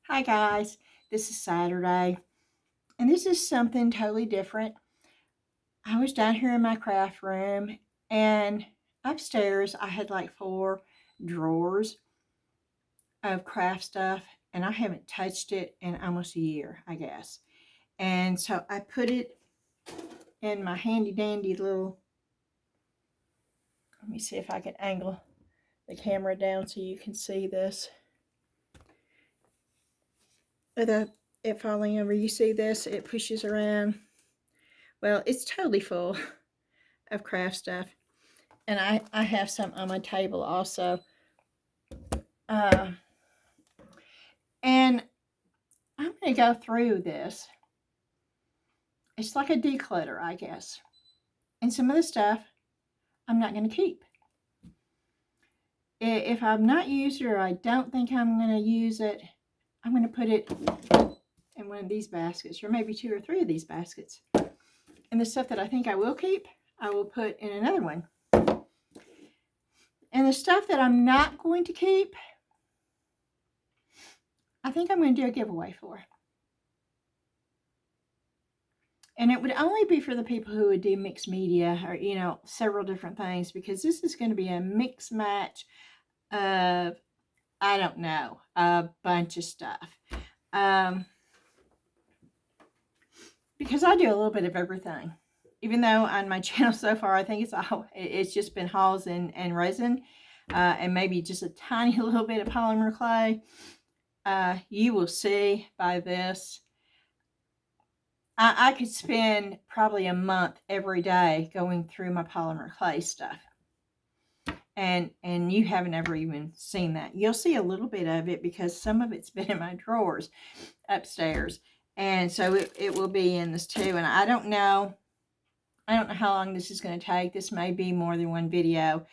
Hi guys, this is Saturday, and this is something totally different. I was down here in my craft room, and upstairs I had like 4 drawers of craft stuff, and I haven't touched it in almost a year, I guess. And so I put it in my handy dandy little, let me see if I can angle the camera down so you can see this. It falling over, you see this? It pushes around. Well, it's totally full of craft stuff. And I have some on my table also. And I'm going to go through this. It's like a declutter, I guess. And some of the stuff I'm not going to keep. If I'm not used it or I don't think I'm going to use it, I'm going to put it in one of these baskets, or maybe 2 or 3 of these baskets. And the stuff that I think I will keep, I will put in another one. And the stuff that I'm not going to keep, I think I'm going to do a giveaway for. And it would only be for the people who would do mixed media or, several different things, because this is going to be a mix match of, I don't know, a bunch of stuff. Because I do a little bit of everything. Even though on my channel so far, I think it's just been hauls and resin, and maybe just a tiny little bit of polymer clay. You will see by this, I could spend probably a month every day going through my polymer clay stuff. And you haven't ever even seen that. You'll see a little bit of it because some of it's been in my drawers upstairs. And so it will be in this too. And I don't know how long this is going to take. This may be more than one video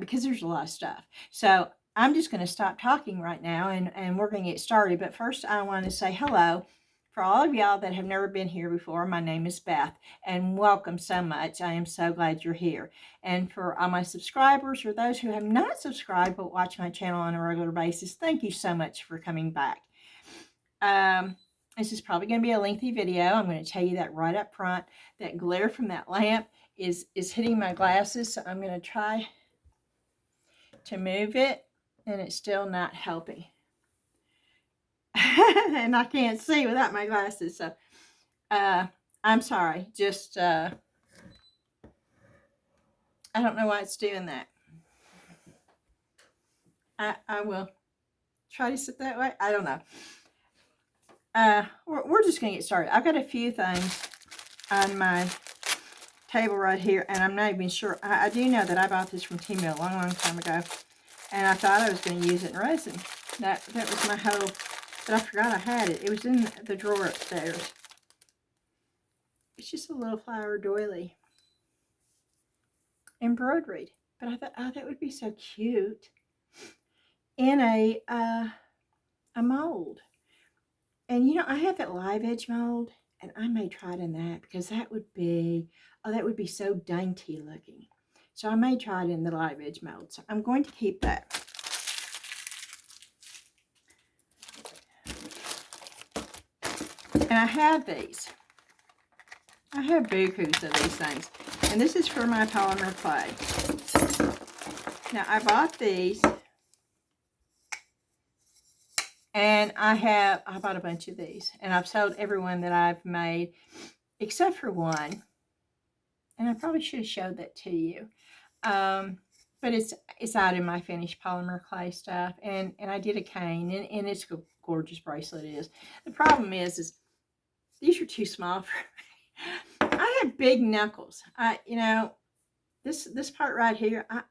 because there's a lot of stuff. So I'm just going to stop talking right now and we're going to get started. But first I want to say hello. For all of y'all that have never been here before, my name is Beth, and welcome so much. I am so glad you're here. And for all my subscribers or those who have not subscribed but watch my channel on a regular basis, thank you so much for coming back. This is probably going to be a lengthy video. I'm going to tell you that right up front. That glare from that lamp is hitting my glasses, so I'm going to try to move it, and it's still not helping. And I can't see without my glasses, so I'm sorry. Just I don't know why it's doing that. I will try to sit that way. I don't know. We're just going to get started. I've got a few things on my table right here, and I'm not even sure. I do know that I bought this from Temu a long time ago, and I thought I was going to use it in resin. That was my whole, but I forgot I had it. It was in the drawer upstairs. It's just a little flower doily, embroidered. But I thought, oh, that would be so cute in a mold. And I have that live edge mold, and I may try it in that because that would be so dainty looking. So I may try it in the live edge mold. So I'm going to keep that. And I have these. I have bukus of these things. And this is for my polymer clay. Now I bought these. And I bought a bunch of these. And I've sold every one that I've made except for one. And I probably should have showed that to you. But it's out in my finished polymer clay stuff. And I did a cane. And it's a gorgeous bracelet it is. The problem is these are too small for me. I have big knuckles. This part right here, I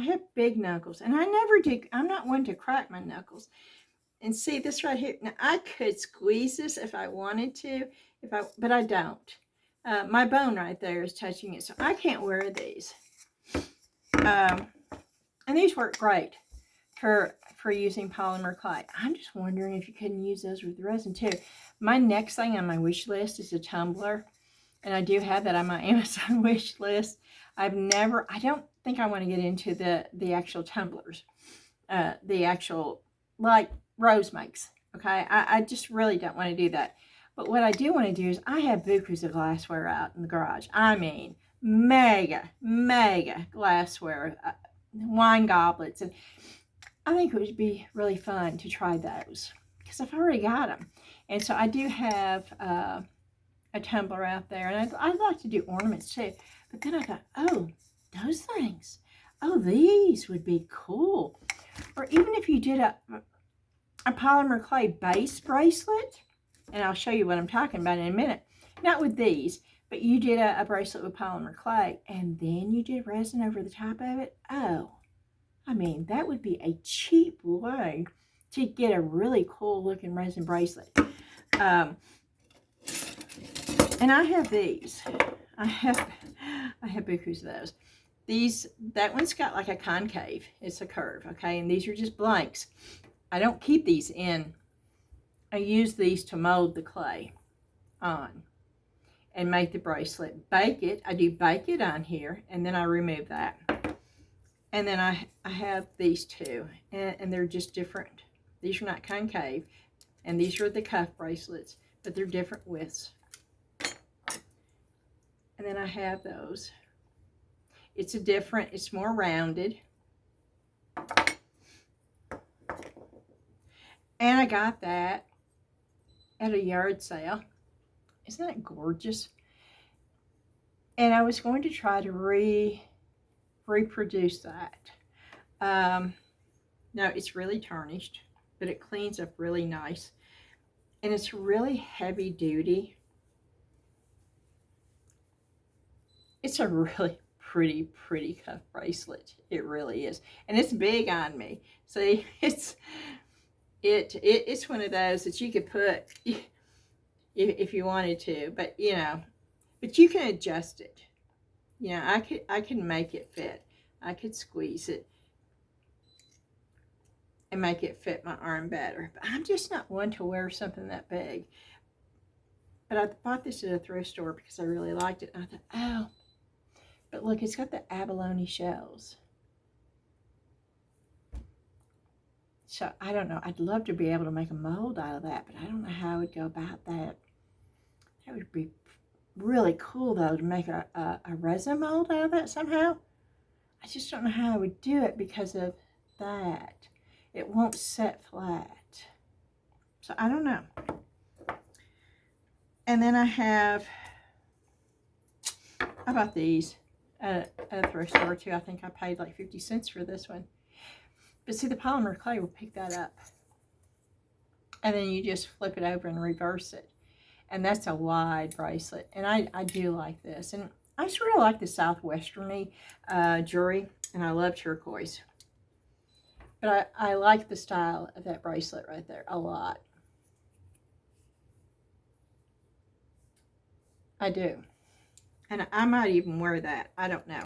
have big knuckles. And I never do. I'm not one to crack my knuckles. And see this right here. Now I could squeeze this if I wanted to, but I don't. My bone right there is touching it, so I can't wear these. And these work great for using polymer clay. I'm just wondering if you couldn't use those with resin too. My next thing on my wish list is a tumbler, and I do have that on my Amazon wish list. I don't think I want to get into the actual tumblers, the actual like Rose makes. Okay, I just really don't want to do that. But what I do want to do is I have bukus of glassware out in the garage. I mean, mega, mega glassware, wine goblets. And I think it would be really fun to try those because I've already got them. And so I do have a tumbler out there. And I'd like to do ornaments too. But then I thought, oh, those things. Oh, these would be cool. Or even if you did a polymer clay base bracelet, and I'll show you what I'm talking about in a minute. Not with these, but you did a bracelet with polymer clay, and then you did resin over the top of it. Oh, I mean, that would be a cheap way to get a really cool looking resin bracelet. And I have these. I have bukus of those. That one's got like a concave. It's a curve, okay? And these are just blanks. I don't keep these in. I use these to mold the clay on and make the bracelet. Bake it. I do bake it on here, and then I remove that. And then I have these two, and they're just different. These are not concave, and these are the cuff bracelets, but they're different widths. And then I have those. It's more rounded. And I got that at a yard sale. Isn't that gorgeous? And I was going to try to reproduce that. No, it's really tarnished, but it cleans up really nice. And it's really heavy duty. It's a really pretty cuff bracelet. It really is. And it's big on me. See, it's one of those that you could put if you wanted to, but but you can adjust it. I can make it fit. I could squeeze it and make it fit my arm better. But I'm just not one to wear something that big. But I bought this at a thrift store because I really liked it. And I thought, oh, but look, it's got the abalone shells. So I don't know. I'd love to be able to make a mold out of that, but I don't know how I would go about that. That would be really cool, though, to make a resin mold out of that somehow. I just don't know how I would do it because of that. It won't set flat. So I don't know. And then I bought these at a thrift store too. I think I paid like 50 cents for this one. But see, the polymer clay will pick that up. And then you just flip it over and reverse it. And that's a wide bracelet. And I do like this. And I just really like the Southwesterny jewelry. And I love turquoise. But I like the style of that bracelet right there a lot. I do. And I might even wear that. I don't know.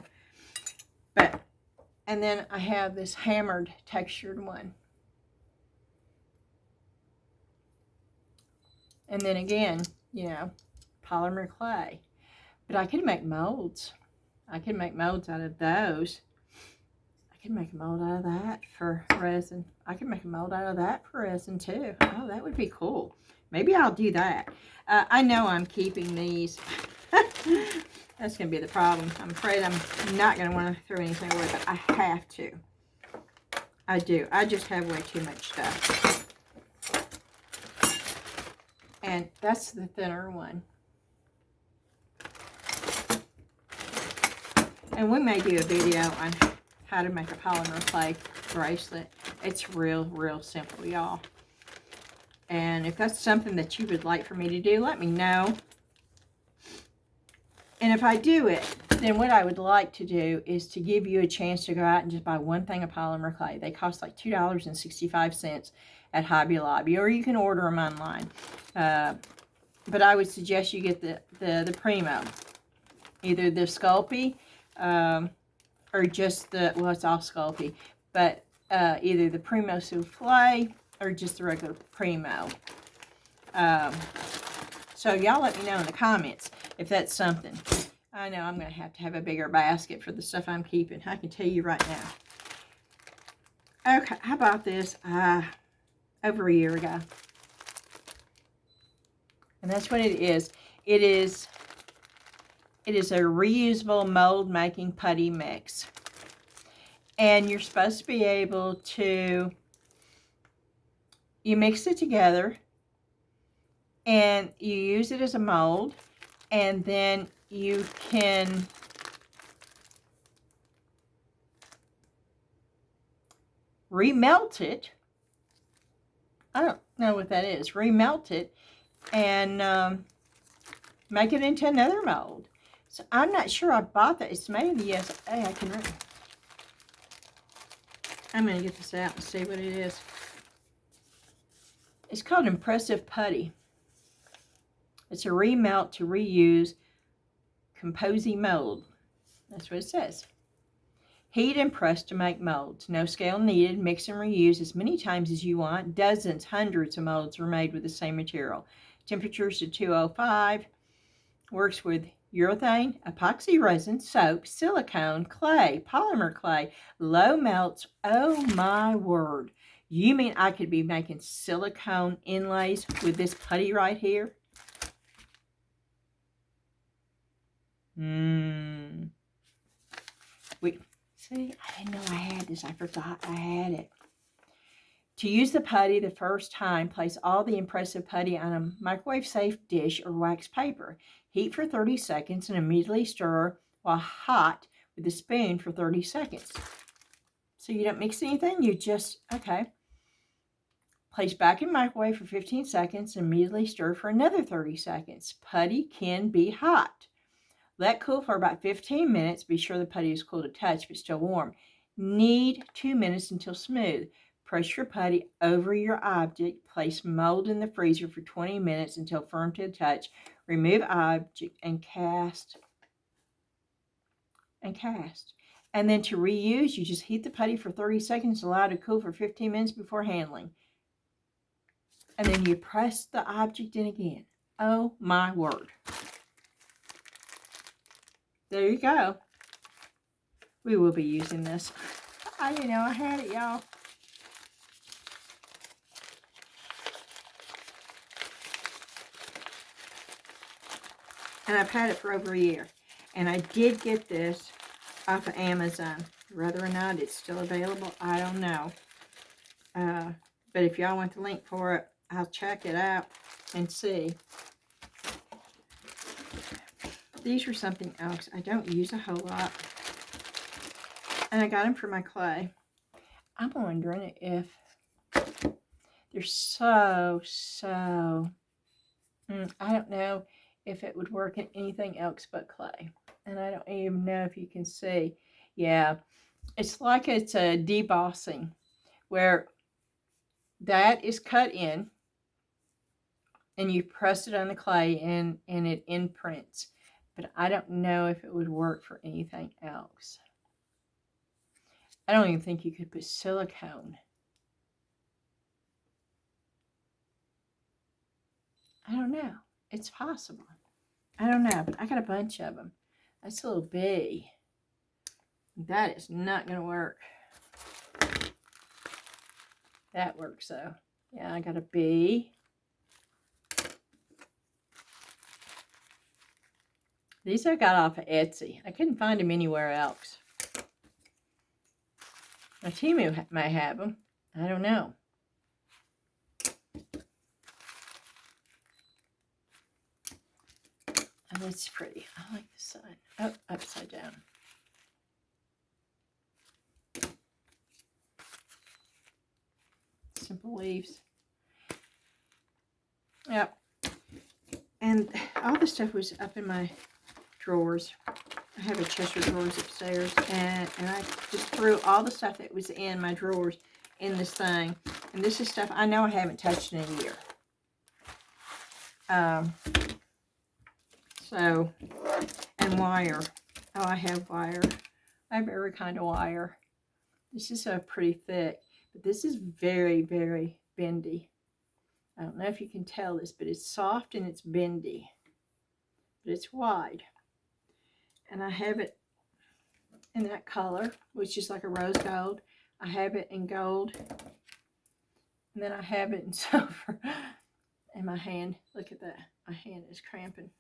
But, and then I have this hammered textured one. And then again, polymer clay. But I could make molds. I could make molds out of those. I could make a mold out of that for resin. I could make a mold out of that for resin too. Oh, that would be cool. Maybe I'll do that. I know I'm keeping these. That's going to be the problem. I'm afraid I'm not going to want to throw anything away, but I have to. I do. I just have way too much stuff. And that's the thinner one. And we may do a video on how to make a polymer clay bracelet. It's real simple, y'all. And if that's something that you would like for me to do, let me know. And if I do it, then what I would like to do is to give you a chance to go out and just buy one thing of polymer clay. They cost like $2.65 at Hobby Lobby, or you can order them online. But I would suggest you get the Primo. Either the Sculpey, or just well, it's all Sculpey, but either the Primo Souffle or just the regular Primo. So y'all let me know in the comments if that's something. I know I'm going to have a bigger basket for the stuff I'm keeping. I can tell you right now. Okay, I bought this over a year ago. And that's what it is. It is a reusable mold making putty mix. And you're supposed to be able to, you mix it together and you use it as a mold, and then you can remelt it. I don't know what that is. Remelt it and make it into another mold. So I'm not sure I bought that. It's made in the USA. I can read. I'm going to get this out and see what it is. It's called Impressive Putty. It's a remelt to reuse composing mold. That's what it says. Heat and press to make molds. No scale needed. Mix and reuse as many times as you want. Dozens, hundreds of molds are made with the same material. Temperatures to 205. Works with urethane, epoxy resin, soap, silicone, clay, polymer clay, low melts. Oh my word. You mean I could be making silicone inlays with this putty right here? See, I didn't know I had this. I forgot I had it. To use the putty the first time, place all the Impressive Putty on a microwave-safe dish or wax paper. Heat for 30 seconds and immediately stir while hot with a spoon for 30 seconds. So you don't mix anything, you just, okay. Place back in microwave for 15 seconds and immediately stir for another 30 seconds. Putty can be hot. Let cool for about 15 minutes. Be sure the putty is cool to touch but still warm. Knead 2 minutes until smooth. Press your putty over your object. Place mold in the freezer for 20 minutes until firm to the touch. Remove object and cast. And then to reuse, you just heat the putty for 30 seconds, allow it to cool for 15 minutes before handling. And then you press the object in again. Oh my word. There you go. We will be using this. I didn't know I had it, y'all. And I've had it for over a year. And I did get this off of Amazon. Whether or not it's still available, I don't know. But if y'all want the link for it, I'll check it out and see. These are something else I don't use a whole lot. And I got them for my clay. I'm wondering if they're so, I don't know if it would work in anything else but clay. And I don't even know if you can see. Yeah, it's like it's a debossing where that is cut in and you press it on the clay and it imprints. But I don't know if it would work for anything else. I don't even think you could put silicone. I don't know. It's possible. I don't know, but I got a bunch of them. That's a little bee. That is not going to work. That works though. Yeah, I got a bee. These I got off of Etsy. I couldn't find them anywhere else. Now, Timu may have them. I don't know. Oh, that's pretty. I like the side. Oh, upside down. Simple leaves. Yep. And all the stuff was up in my drawers. I have a Cheshire drawers upstairs, and I just threw all the stuff that was in my drawers in this thing. And this is stuff I know I haven't touched in a year. So, and wire. Oh, I have wire. I have every kind of wire. This is pretty thick, but this is very, very bendy. I don't know if you can tell this, but it's soft and it's bendy. But it's wide. And I have it in that color, which is like a rose gold. I have it in gold. And then I have it in silver in my hand. Look at that. my hand is cramping.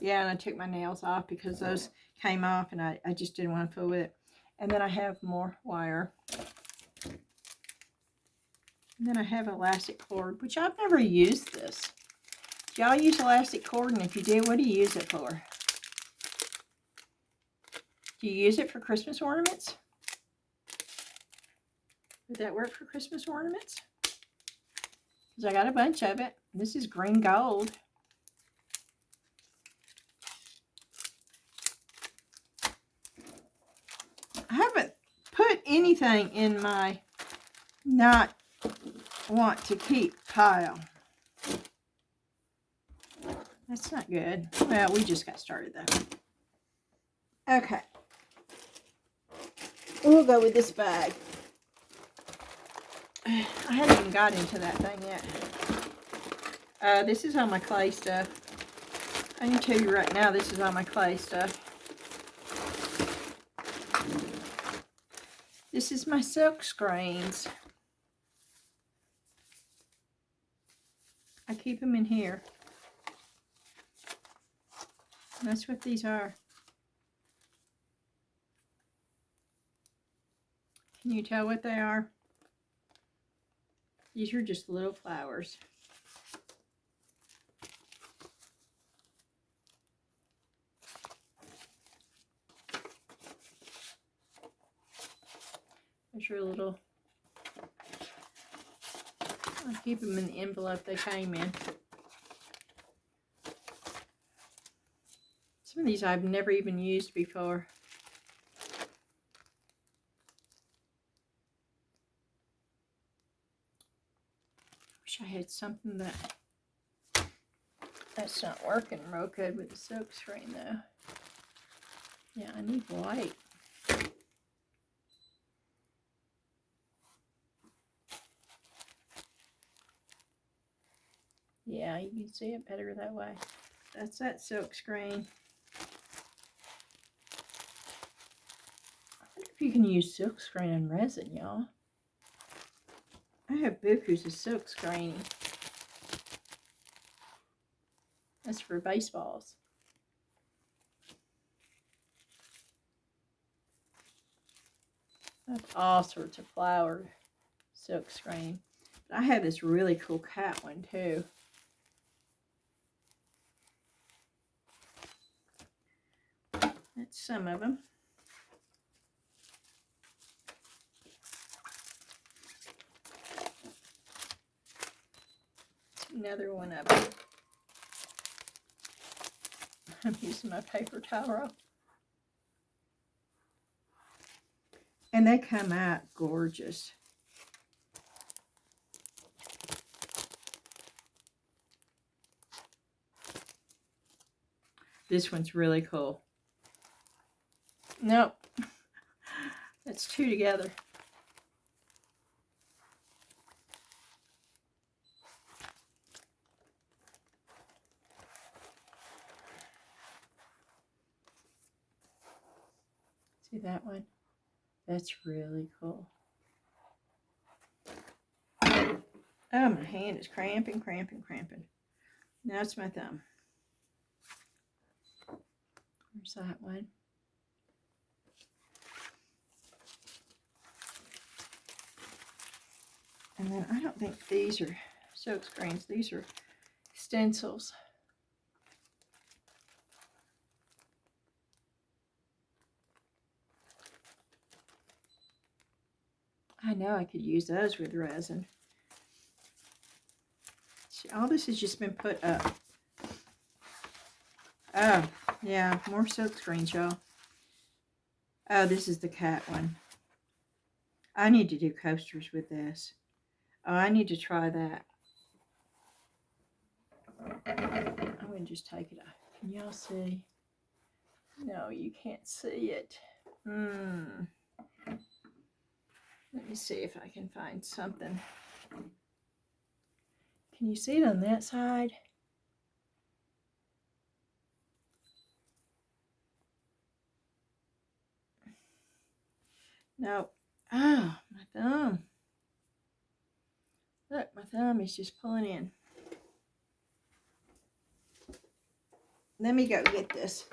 Yeah, and I took my nails off because those came off and I just didn't want to fool with it. And then I have more wire. And then I have elastic cord, which I've never used this. Do y'all use elastic cord? And if you do, what do you use it for? Do you use it for Christmas ornaments? Would that work for Christmas ornaments? Because I got a bunch of it. This is green gold. I haven't put anything in my not want to keep pile. That's not good. Well, we just got started though. Okay. We'll go with this bag. I haven't even got into that thing yet. This is all my clay stuff. I can tell you right now, this is all my clay stuff. This is my silk screens. I keep them in here. And that's what these are. Can you tell what they are? These are just little flowers. There's your little, I'll keep them in the envelope they came in. Some of these I've never even used before. Wish I had something that's not working real good with the silk screen though. Yeah, I need white. Yeah, you can see it better that way. That's that silk screen. I wonder if you can use silk screen and resin, y'all. I have bukus of silk screening. That's for baseballs. I have all sorts of flowered silk screen. I have this really cool cat one too. That's some of them. Another one of them. I'm using my paper towel roll. And they come out gorgeous. This one's really cool. Nope. That's two together. See that one? That's really cool. Oh, my hand is cramping. Now it's my thumb. Where's that one? And then I don't think these are silk screens. These are stencils. I know I could use those with resin. See, all this has just been put up. Oh, yeah, more silk screens, y'all. Oh, this is the cat one. I need to do coasters with this. Oh, I need to try that. I'm going to just take it off. Can y'all see? No, you can't see it. Let me see if I can find something. Can you see it on that side? No. Oh, my thumb. Look, my thumb is just pulling in. let me go get this.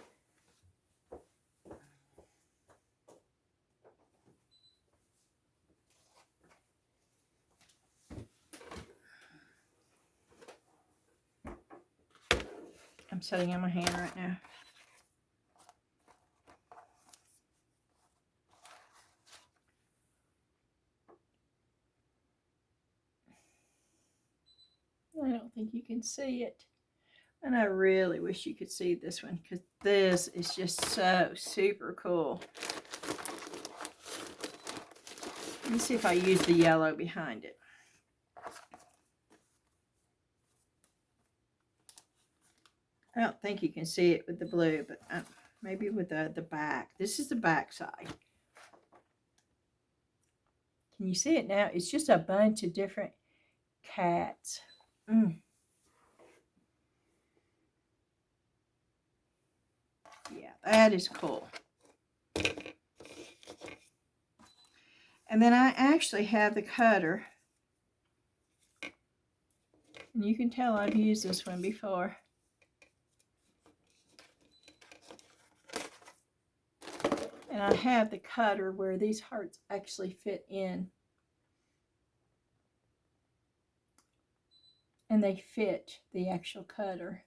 I'm setting in my hand right now. I don't think you can see it. And I really wish you could see this one because this is just so super cool. Let me see if I use the yellow behind it. I don't think you can see it with the blue, but maybe with the back. This is the back side. Can you see it now? It's just a bunch of different cats. Yeah, that is cool. And then I actually have the cutter. And you can tell I've used this one before. And I have the cutter where these hearts actually fit in. And they fit the actual cutter.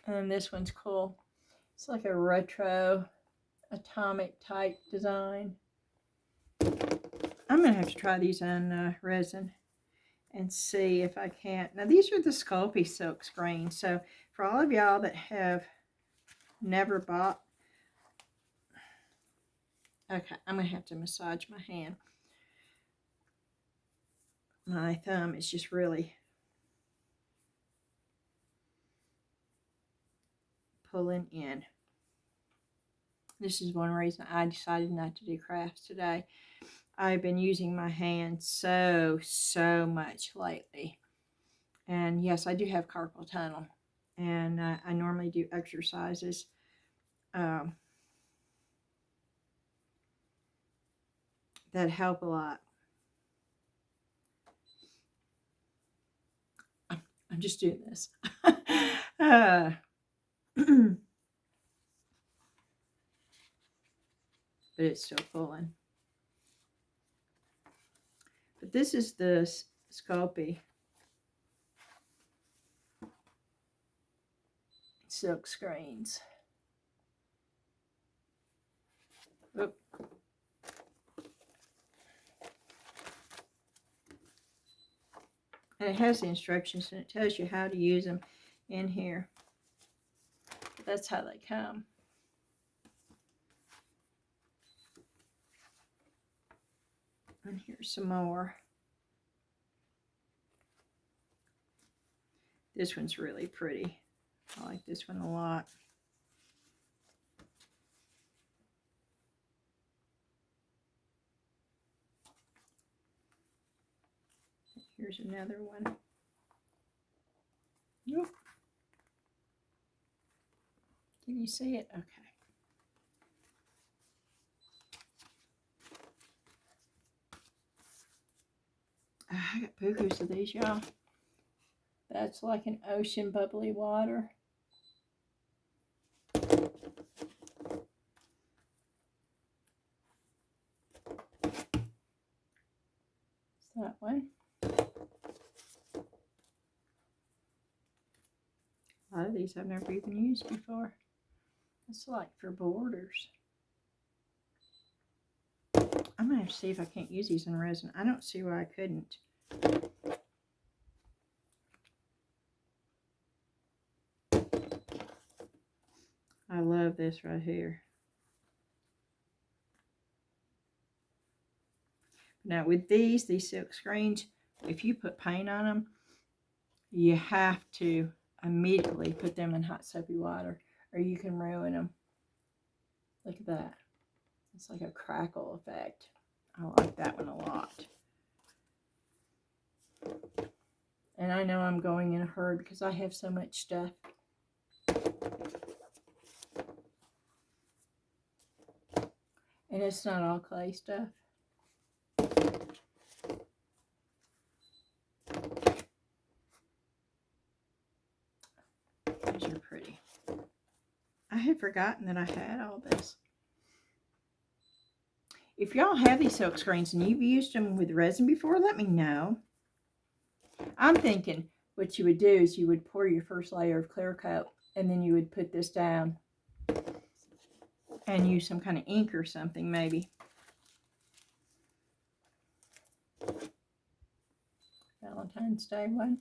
And this one's cool. It's like a retro atomic type design. I'm going to have to try these on resin and see if I can't. Now these are the Sculpey silk screens. So for all of y'all that have never bought, okay, I'm going to have to massage my hand. My thumb is just really pulling in. This is one reason I decided not to do crafts today. I've been using my hands so much lately. And yes, I do have carpal tunnel. And I normally do exercises. That help a lot. I'm just doing this. But it's still pulling. But this is the Sculpey silk screens. Oop. And it has the instructions and it tells you how to use them in here. That's how they come. And here's some more. This one's really pretty. I like this one a lot. Here's another one. Nope. Can you see it? Okay. I got bukus of these, y'all. That's like an ocean bubbly water. It's that one. A lot of these I've never even used before. It's like for borders. I'm going to have to see if I can't use these in resin. I don't see why I couldn't. I love this right here. Now with these silk screens, if you put paint on them, you have to immediately put them in hot soapy water or you can ruin them. Look at that. It's like a crackle effect. I like that one a lot. And I know I'm going in a hurry because I have so much stuff. And it's not all clay stuff. Those are pretty. I had forgotten that I had all this. If y'all have these silk screens and you've used them with resin before, let me know. I'm thinking what you would do is you would pour your first layer of clear coat and then you would put this down and use some kind of ink or something maybe. Valentine's Day one.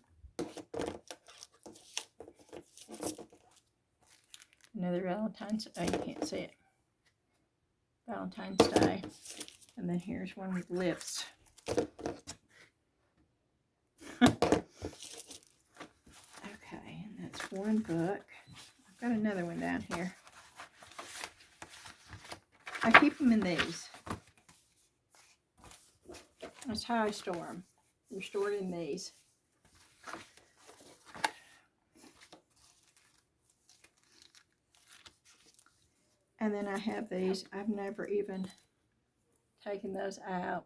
Another Valentine's Day. Oh, you can't see it. Valentine's Day. And then here's one with lips. Okay, and that's one book. I've got another one down here. I keep them in these. That's how I store them. They're stored in these. And then I have these. I've never even taken those out.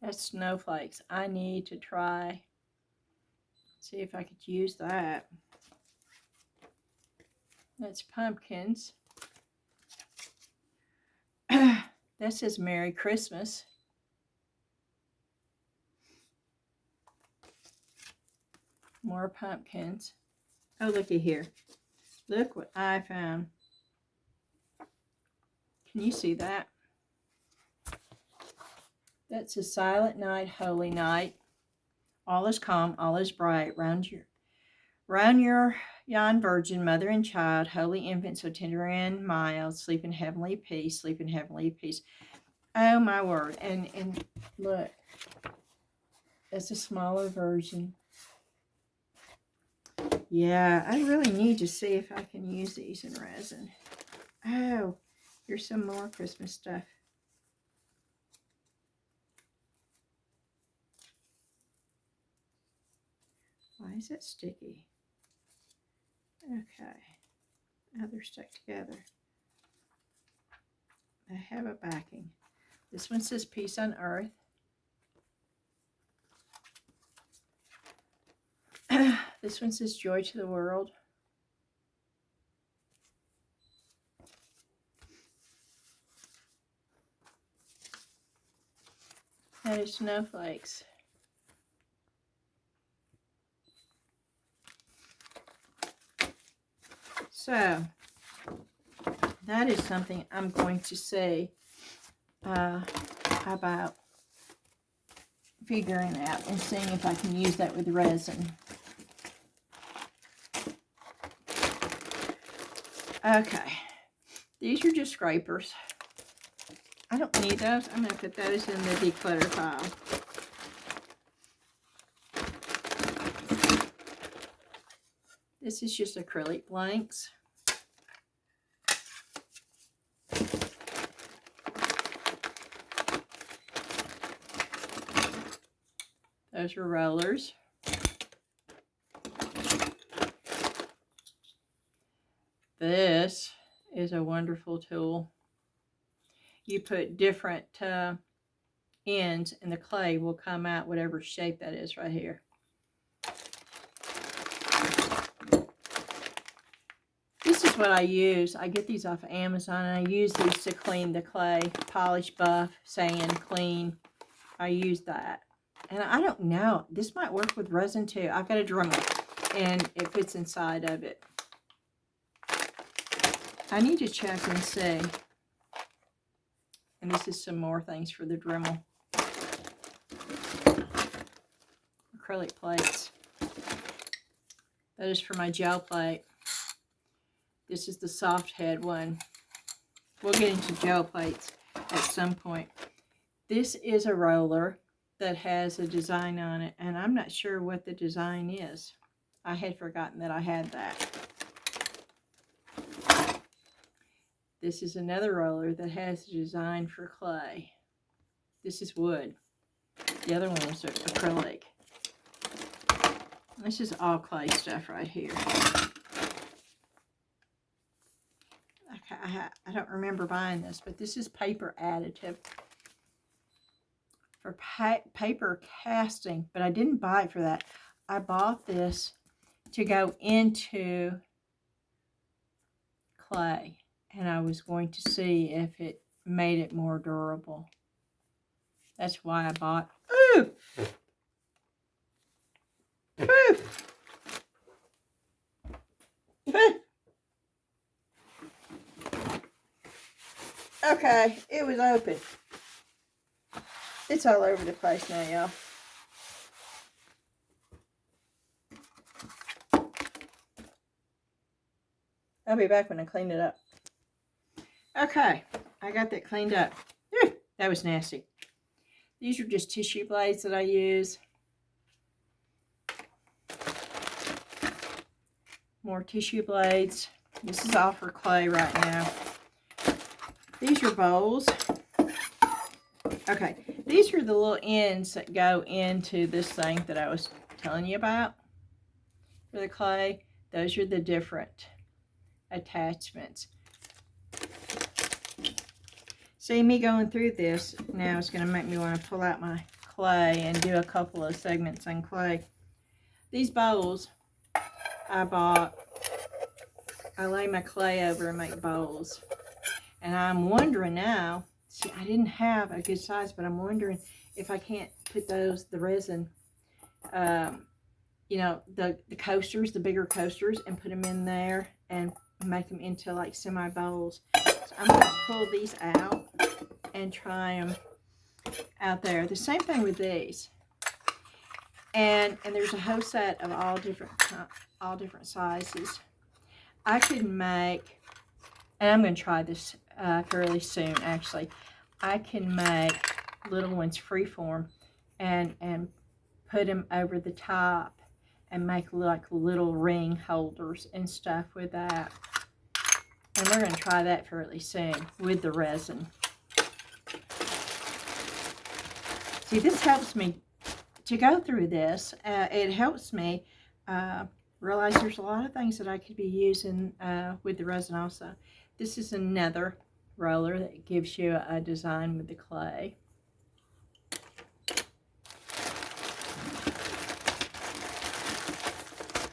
That's snowflakes. I need to try. See if I could use that. That's pumpkins. That says Merry Christmas. More pumpkins. Oh, looky here. Look what I found. Can you see that? That's a silent night, holy night. All is calm, all is bright. Round your yon virgin, mother and child, holy infant, so tender and mild, sleep in heavenly peace, sleep in heavenly peace. Oh my word. And look, it's a smaller version. Yeah, I really need to see if I can use these in resin. Oh, here's some more Christmas stuff. Why is it sticky? Okay. Now they're stuck together. They have a backing. This one says Peace on Earth. This one says Joy to the World. That is snowflakes. So, that is something I'm going to say about figuring out and seeing if I can use that with resin. Okay, these are just scrapers. I don't need those. I'm going to put those in the declutter pile. This is just acrylic blanks. Those are rollers. This is a wonderful tool. You put different ends and the clay will come out whatever shape that is right here. This is what I use. I get these off of Amazon and I use these to clean the clay. Polish, buff, sand, clean. I use that. And I don't know. This might work with resin too. I've got a Dremel and it fits inside of it. I need to check and see. And this is some more things for the Dremel. Acrylic plates. That is for my gel plate. This is the soft head one. We'll get into gel plates at some point. This is a roller that has a design on it, and I'm not sure what the design is. I had forgotten that I had that. This is another roller that has a design for clay. This is wood. The other one was acrylic. This is all clay stuff right here. I don't remember buying this, but this is paper additive for paper casting, but I didn't buy it for that. I bought this to go into clay, and I was going to see if it made it more durable. That's why I bought. Ooh! Ooh! Okay, it was open. It's all over the place now, y'all. I'll be back when I clean it up. Okay, I got that cleaned up. Whew, that was nasty. These are just tissue blades that I use. More tissue blades. This is all for clay right now. These are bowls. Okay, these are the little ends that go into this thing that I was telling you about for the clay. Those are the different attachments. See, me going through this now is going to make me want to pull out my clay and do a couple of segments on clay. These bowls I bought, I lay my clay over and make bowls. And I'm wondering now, see, I didn't have a good size, but I'm wondering if I can't put those, the resin, you know, the coasters, the bigger coasters, and put them in there and make them into like semi bowls. So I'm going to pull these out and try them out there. The same thing with these. And there's a whole set of all different sizes. I could make, and I'm going to try this fairly soon actually. I can make little ones freeform and put them over the top and make like little ring holders and stuff with that. And we're going to try that fairly soon with the resin. See, this helps me to go through this. It helps me realize there's a lot of things that I could be using with the resin also. This is another roller that gives you a design with the clay.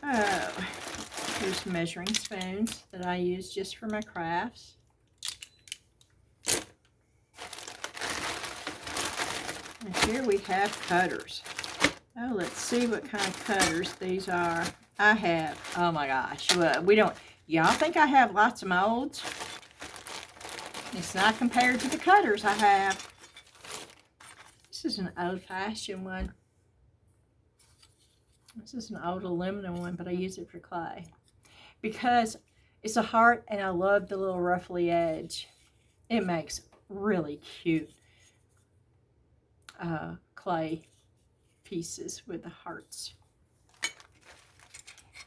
Oh, here's measuring spoons that I use just for my crafts. And here we have cutters. Oh, let's see what kind of cutters these are. I have, oh my gosh, we don't, y'all think I have lots of molds? It's not compared to the cutters I have. This is an old-fashioned one. This is an old aluminum one, but I use it for clay. Because it's a heart and I love the little ruffly edge. It makes really cute clay pieces with the hearts.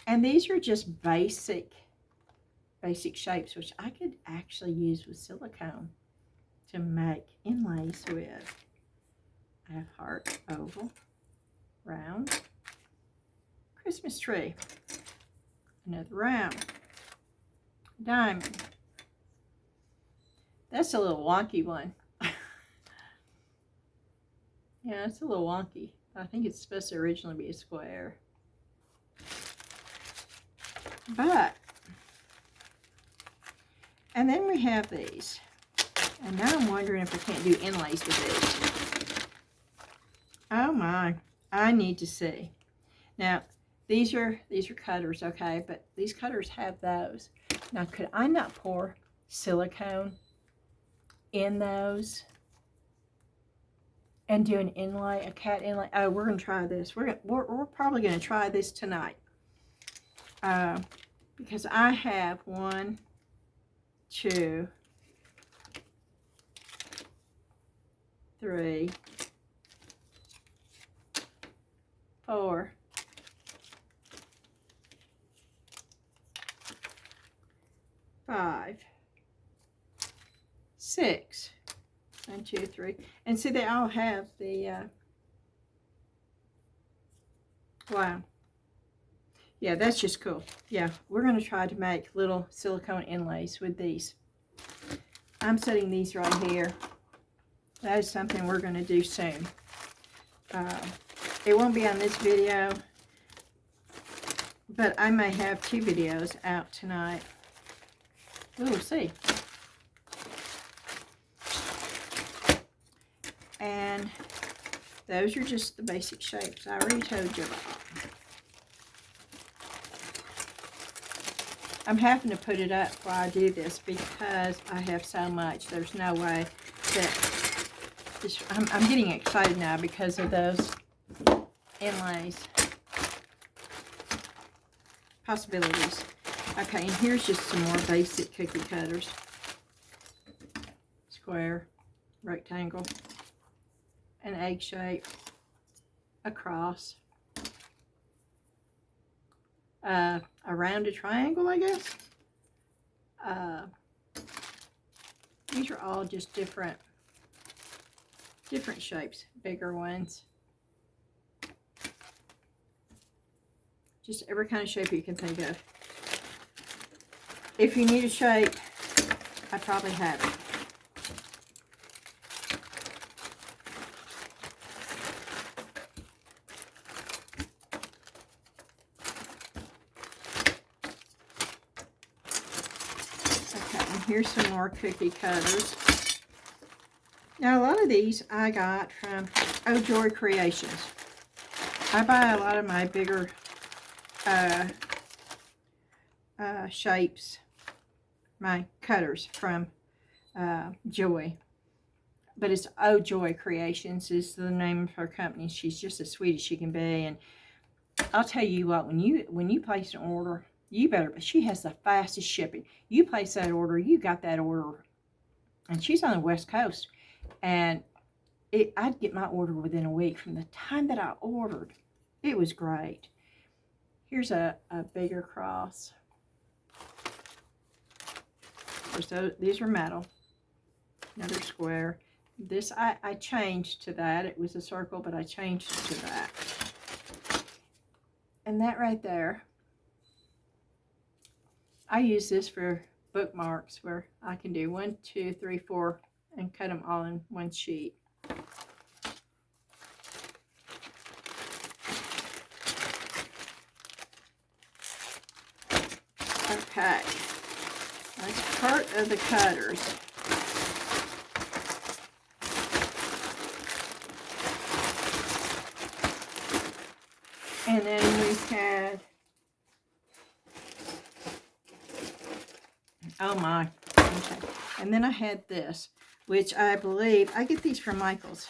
And these are just basic shapes, which I could actually use with silicone to make inlays with. I have heart, oval, round, Christmas tree, another round, diamond. That's a little wonky one. Yeah, it's a little wonky. I think it's supposed to originally be a square. But, and then we have these. And now I'm wondering if I can't do inlays with these. Oh my, I need to see. Now, these are cutters, okay? But these cutters have those. Now, could I not pour silicone in those and do an inlay, a cat inlay? Oh, we're gonna try this. We're probably gonna try this tonight. Because I have 1, 2, 3, 4, 5, 6. 1, 2, 3. And see, they all have the, wow. Yeah, that's just cool. Yeah, we're going to try to make little silicone inlays with these. I'm setting these right here. That is something we're going to do soon. It won't be on this video, but I may have 2 videos out tonight. We'll see. And those are just the basic shapes I already told you about. I'm having to put it up while I do this because I have so much. There's no way that this, I'm getting excited now because of those inlays. Possibilities. Okay, and here's just some more basic cookie cutters. Square, rectangle, an egg shape, a cross, a rounded triangle, I guess. These are all just different shapes, bigger ones. Just every kind of shape you can think of. If you need a shape, I probably have it. Here's some more cookie cutters. Now, a lot of these I got from Oh Joy Creations. I buy a lot of my bigger shapes, my cutters from Joy. But it's Oh Joy Creations is the name of her company. She's just as sweet as she can be. And I'll tell you what, when you place an order, you better, she has the fastest shipping. You place that order, you got that order. And she's on the West Coast. And I'd get my order within a week from the time that I ordered. It was great. Here's a bigger cross. So these are metal. Another square. This, I changed to that. It was a circle, but I changed to that. And that right there, I use this for bookmarks where I can do 1, 2, 3, 4 and cut them all in one sheet. Okay, that's part of the cutters. And then we had, oh my, okay. And then I had this, which I believe, I get these from Michael's.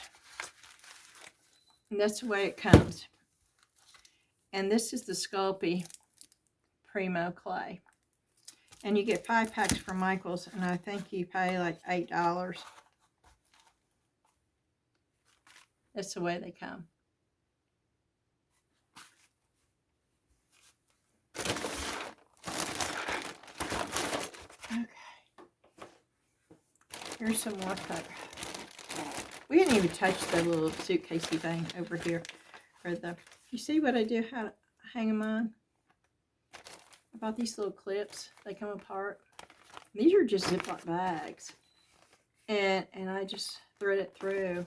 And that's the way it comes. And this is the Sculpey Primo clay. And you get 5 packs from Michael's, and I think you pay like $8. That's the way they come. Okay. Here's some more cutter. We didn't even touch the little suitcasey thing over here. Or the, you see what I do, how to hang them on? I bought these little clips. They come apart. These are just Ziploc bags. And I just thread it through.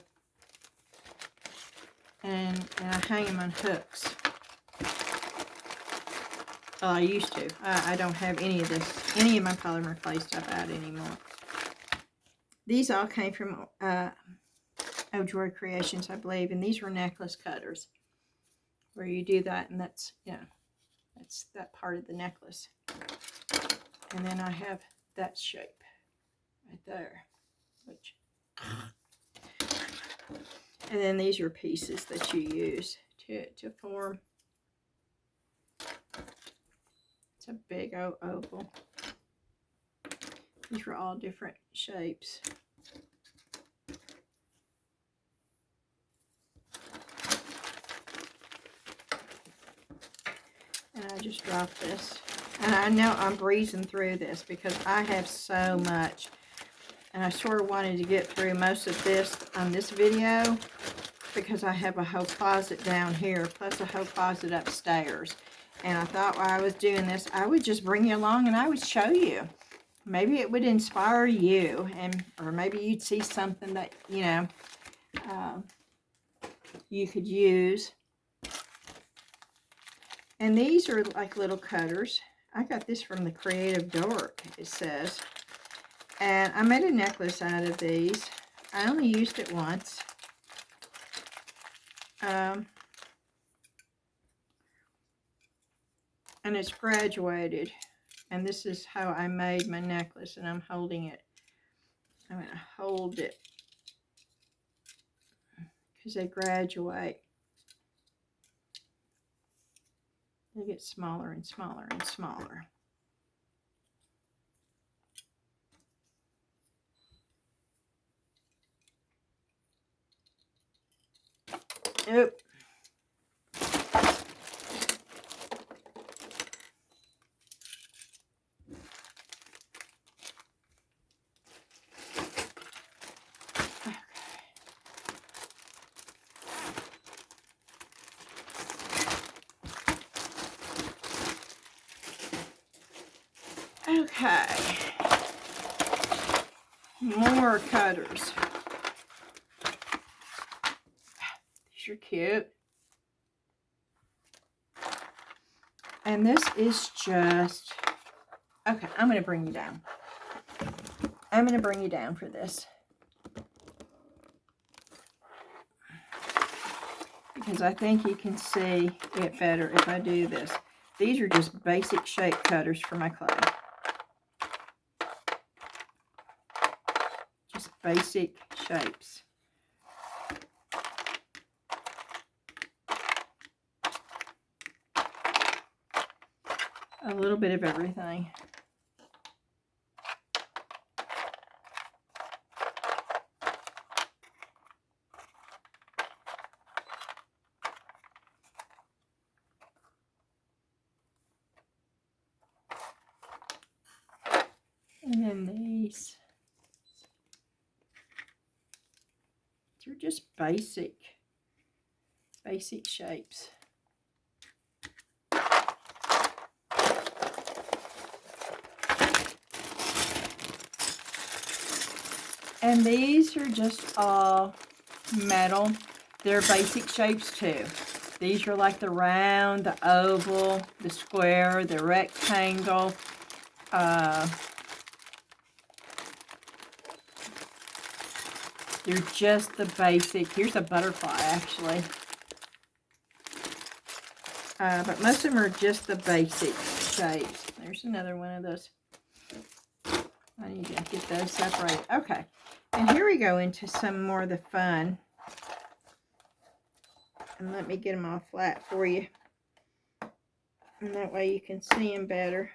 And I hang them on hooks. Well, I used to. I don't have any of this, any of my polymer clay stuff out anymore. These all came from Oh Joy Creations, I believe. And these were necklace cutters. Where you do that, and that's, you know, that's that part of the necklace. And then I have that shape right there. Which, and then these are pieces that you use to form. It's a big oval. These are all different shapes. And I just dropped this. And I know I'm breezing through this because I have so much. And I sort of wanted to get through most of this on this video because I have a whole closet down here, plus a whole closet upstairs. And I thought while I was doing this, I would just bring you along and I would show you. maybe it would inspire you, and or maybe you'd see something that, you know, you could use. And these are like little cutters. I got this from the Creative Dork, it says. And I made a necklace out of these. I only used it once. And it's graduated. And this is how I made my necklace, and I'm holding it. I'm going to hold it because they graduate. They get smaller and smaller and smaller. Oop. Okay. More cutters. These are cute. And this is just, okay, I'm going to bring you down. I'm going to bring you down for this. Because I think you can see it better if I do this. These are just basic shape cutters for my clay. Just basic shapes. A little bit of everything. And then these are just basic shapes. And these are just all metal. They're basic shapes too. These are like the round, the oval, the square, the rectangle. They're just the basic. Here's a butterfly, actually. But most of them are just the basic shapes. There's another one of those. I need to get those separated. Okay. And here we go into some more of the fun. And let me get them all flat for you. And that way you can see them better.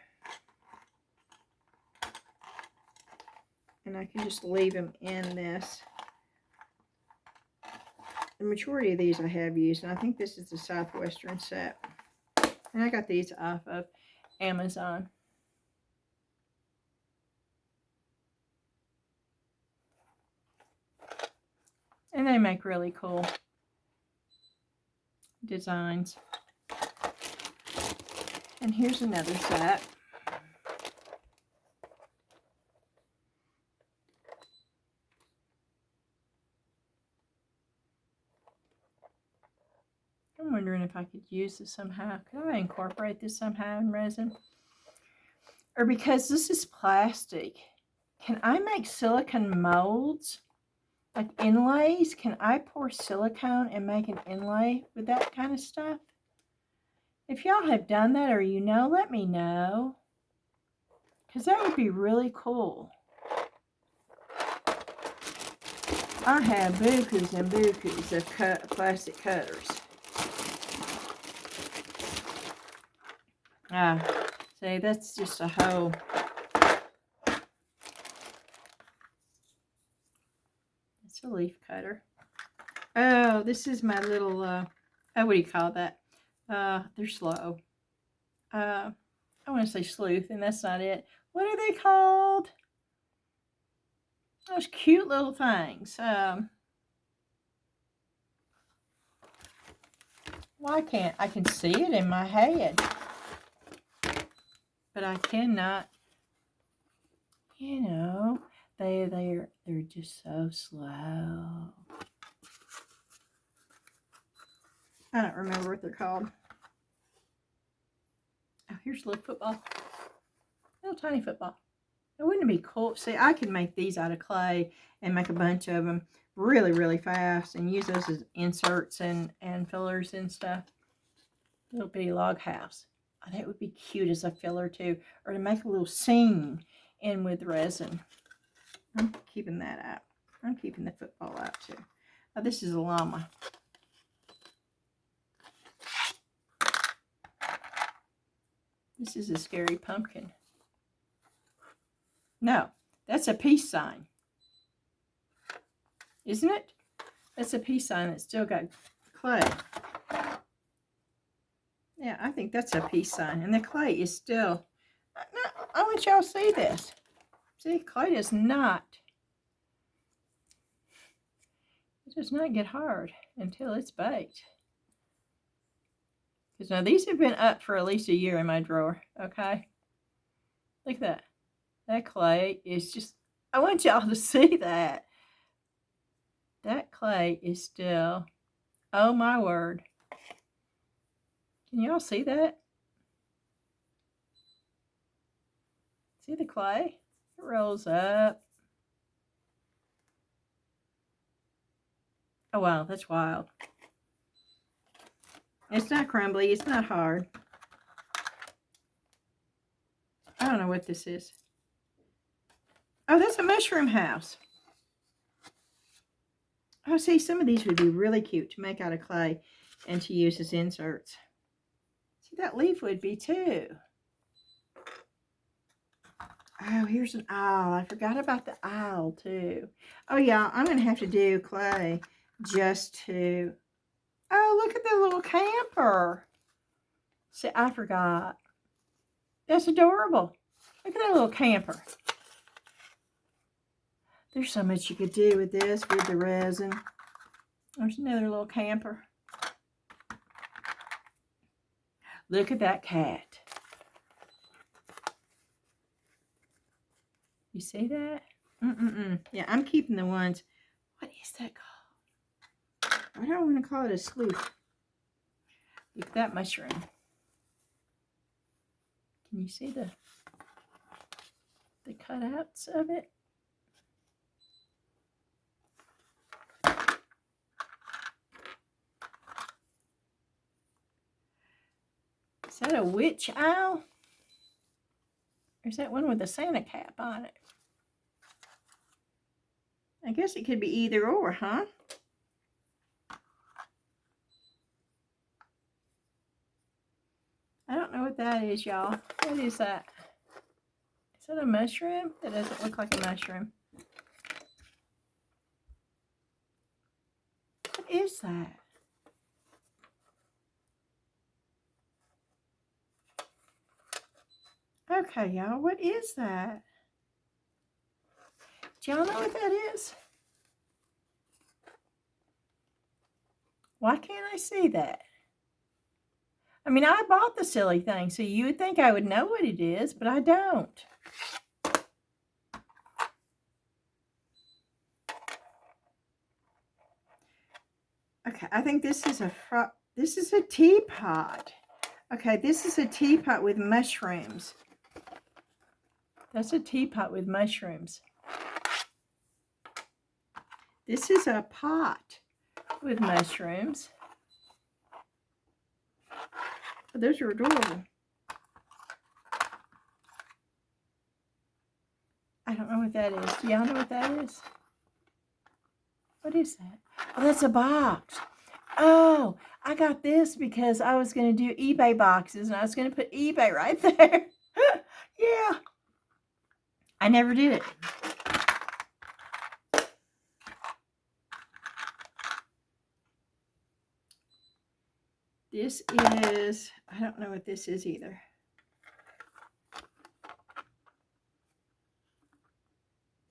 And I can just leave them in this. The majority of these I have used, and I think this is the Southwestern set. And I got these off of Amazon. And they make really cool designs. And here's another set. I'm wondering if I could use this somehow. Could I incorporate this somehow in resin? Or because this is plastic, can I make silicone molds? Like inlays? Can I pour silicone and make an inlay with that kind of stuff? If y'all have done that or you know, let me know. Because that would be really cool. I have bukus and bukus of plastic cutters. See, that's just a whole... It's a leaf cutter. Oh, this is my little, what do you call that? They're slow. I want to say sleuth, and that's not it. What are they called? Those cute little things. Well, I can see it in my head. But I cannot you know, they're just so slow. I don't remember what they're called. Oh, here's a little football. Little tiny football. Wouldn't it be cool? See, I could make these out of clay and make a bunch of them really, really fast and use those as inserts and fillers and stuff. Little bitty log house. Oh, that would be cute as a filler too. Or to make a little scene in with resin. I'm keeping that out. I'm keeping the football out too. Oh, this is a llama. This is a scary pumpkin. No, that's a peace sign. Isn't it? That's a peace sign that's still got clay. Yeah, I think that's a peace sign. And the clay is still... I want y'all to see this. See, clay does not... It does not get hard until it's baked. Because now these have been up for at least a year in my drawer, okay? Look at that. That clay is just... I want y'all to see that. That clay is still... Oh my word. Can y'all see that? See the clay? It rolls up. Oh wow, that's wild. It's not crumbly. It's not hard. I don't know what this is. Oh, that's a mushroom house. Oh, see, some of these would be really cute to make out of clay and to use as inserts. See, that leaf would be too. Oh, here's an owl. I forgot about the owl too. Oh, yeah, I'm going to have to do clay just to... Oh, look at the little camper. See, I forgot. That's adorable. Look at that little camper. There's so much you could do with this, with the resin. There's another little camper. Look at that cat. You see that? Yeah, I'm keeping the ones. What is that called? I don't want to call it a sleuth. Look at that mushroom. Can you see the cutouts of it? Is that a witch owl? Or is that one with a Santa cap on it? I guess it could be either or, huh? I don't know what that is, y'all. What is that? Is that a mushroom? That doesn't look like a mushroom. What is that? Okay, y'all, what is that? Do y'all know what that is? Why can't I see that? I mean, I bought the silly thing, so you would think I would know what it is, but I don't. Okay, I think this is a teapot. Okay, this is a teapot with mushrooms. That's a teapot with mushrooms. This is a pot with mushrooms. Oh, those are adorable. I don't know what that is. Do y'all know what that is? What is that? Oh, that's a box. Oh, I got this because I was going to do eBay boxes and I was going to put eBay right there. Yeah. I never did it. This is, I don't know what this is either.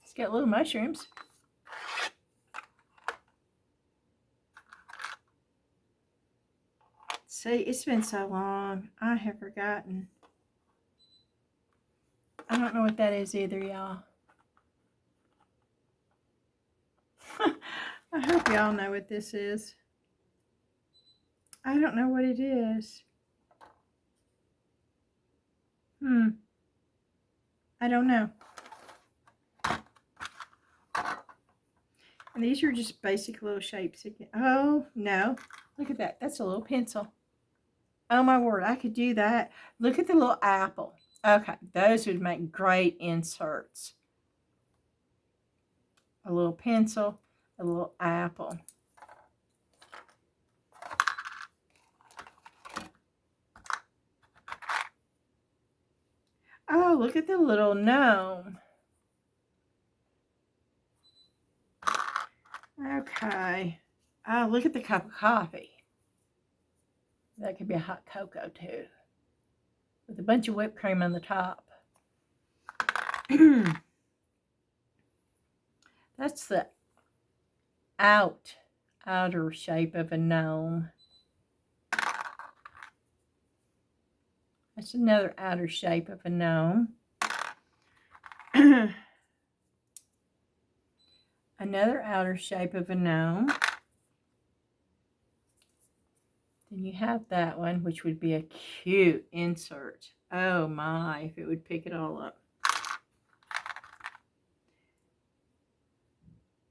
It's got little mushrooms. See, it's been so long. I have forgotten. I don't know what that is either, y'all. I hope y'all know what this is. I don't know what it is. I don't know. And these are just basic little shapes again. Oh, no. Look at that. That's a little pencil. Oh, my word. I could do that. Look at the little apple. Okay. Those would make great inserts. A little pencil, a little apple. Oh, look at the little gnome. Okay. Oh, look at the cup of coffee. That could be a hot cocoa, too. With a bunch of whipped cream on the top. That's the outer shape of a gnome. That's another outer shape of a gnome. Another outer shape of a gnome. Then you have that one, which would be a cute insert. Oh my, if it would pick it all up.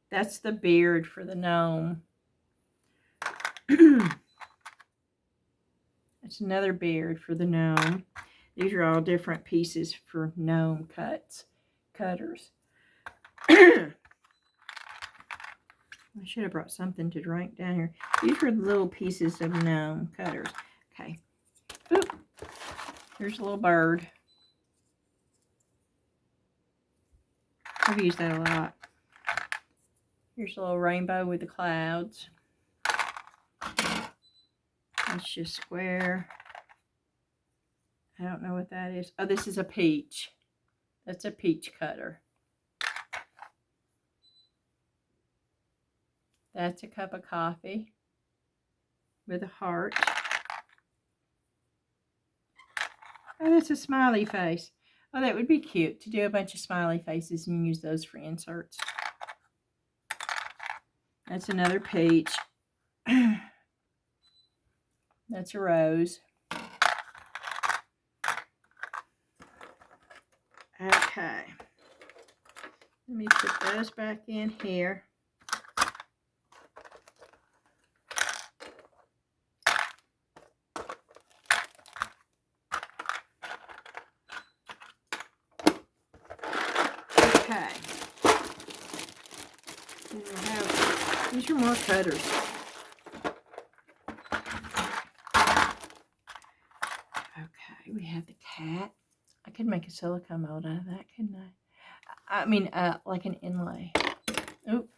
That's the beard for the gnome. That's another beard for the gnome. These are all different pieces for gnome cutters. I should have brought something to drink down here. These are little pieces of gnome cutters. Okay. Oop. Here's a little bird. I've used that a lot. Here's a little rainbow with the clouds. That's just square. I don't know what that is. Oh, this is a peach. That's a peach cutter. That's a cup of coffee with a heart. Oh, that's a smiley face. Oh, that would be cute to do a bunch of smiley faces and use those for inserts. That's another peach. That's a rose. Okay. Let me put those back in here. Okay. These are more cutters. Okay, we have the cat. I could make a silicone mold out of that, couldn't I? I mean, like an inlay. Oop.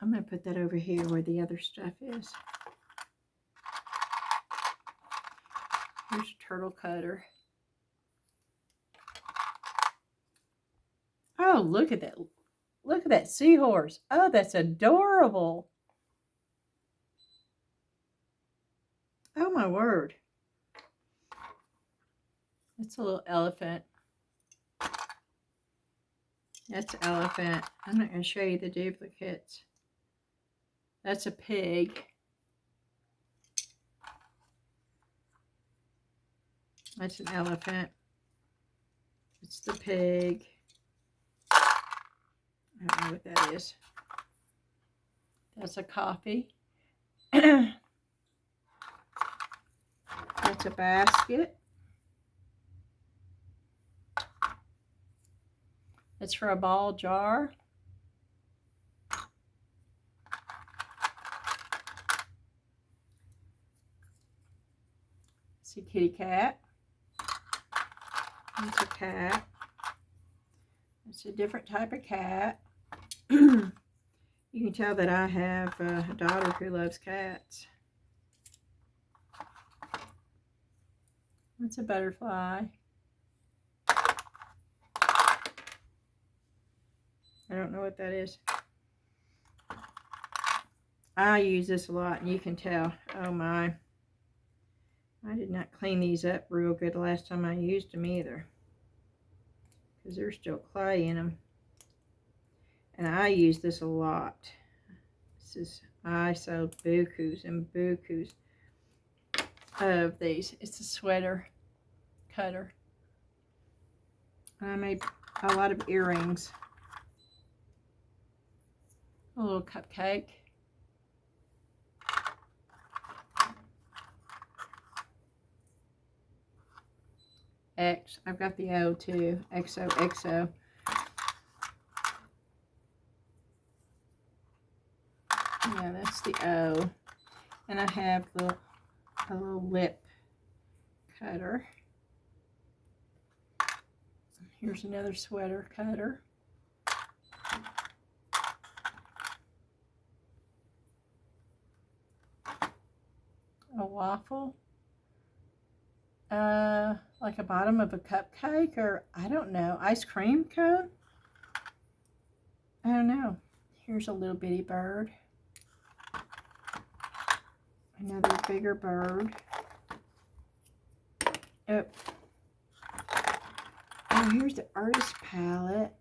I'm going to put that over here where the other stuff is. Here's a turtle cutter. Oh, look at that. Look at that seahorse. Oh, that's adorable. Oh, my word. That's a little elephant. That's an elephant. I'm not going to show you the duplicates. That's a pig. That's an elephant. It's the pig. I don't know what that is. That's a coffee. That's a basket. That's for a ball jar. It's a kitty cat. It's a cat. It's a different type of cat. You can tell that I have a daughter who loves cats. It's a butterfly. I don't know what that is. I use this a lot, and you can tell. Oh my. I did not clean these up real good the last time I used them either, because there's still clay in them. And I use this a lot. I sold bukus and bukus of these. It's a sweater cutter. And I made a lot of earrings. A little cupcake. X. I've got the O too. XOXO. Yeah, that's the O. And I have a little lip cutter. Here's another sweater cutter. A waffle. Like a bottom of a cupcake, or I don't know, ice cream cone? I don't know. Here's a little bitty bird. Another bigger bird. Oh, here's the artist palette.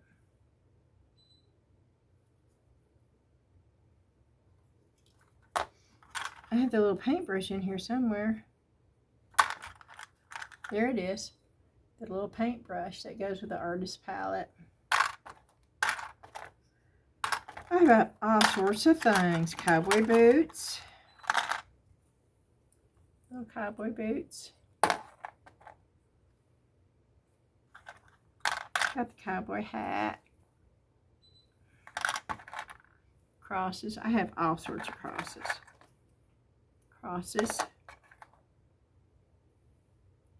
I have the little paintbrush in here somewhere. There it is. The little paintbrush that goes with the artist palette. I got all sorts of things. Cowboy boots. Little cowboy boots. Got the cowboy hat. Crosses. I have all sorts of crosses. Crosses.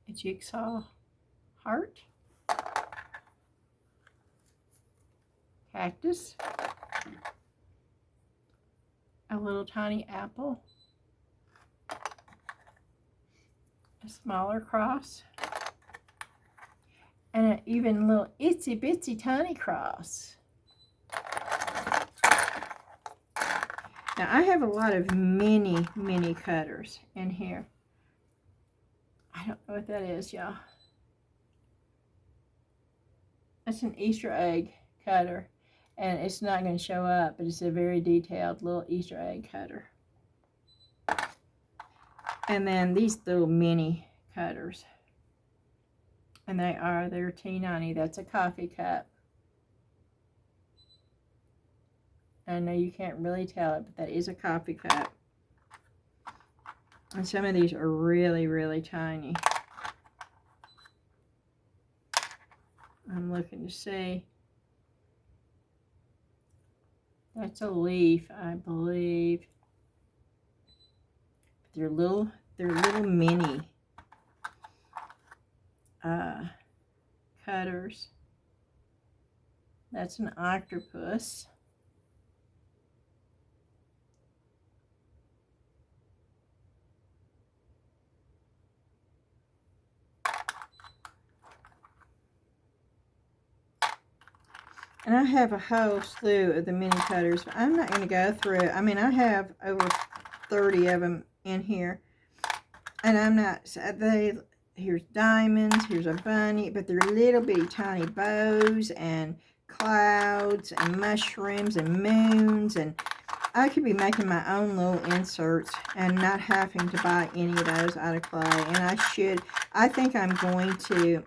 A jigsaw heart. Cactus. A little tiny apple. A smaller cross. And an even little itsy bitsy tiny cross. Now I have a lot of mini cutters in here. I don't know what that is, y'all. That's an Easter egg cutter. And it's not going to show up, but it's a very detailed little Easter egg cutter. And then these little mini cutters. And they're $10.90. That's a coffee cup. I know you can't really tell it, but that is a coffee cup. And some of these are really, really tiny. I'm looking to see. That's a leaf, I believe. They're little mini cutters. That's an octopus. And I have a whole slew of the mini cutters, but I'm not going to go through it. I mean, I have over 30 of them in here. And I'm not, here's diamonds, here's a bunny, but they're little bitty tiny bows and clouds and mushrooms and moons. And I could be making my own little inserts and not having to buy any of those out of clay. And I think I'm going to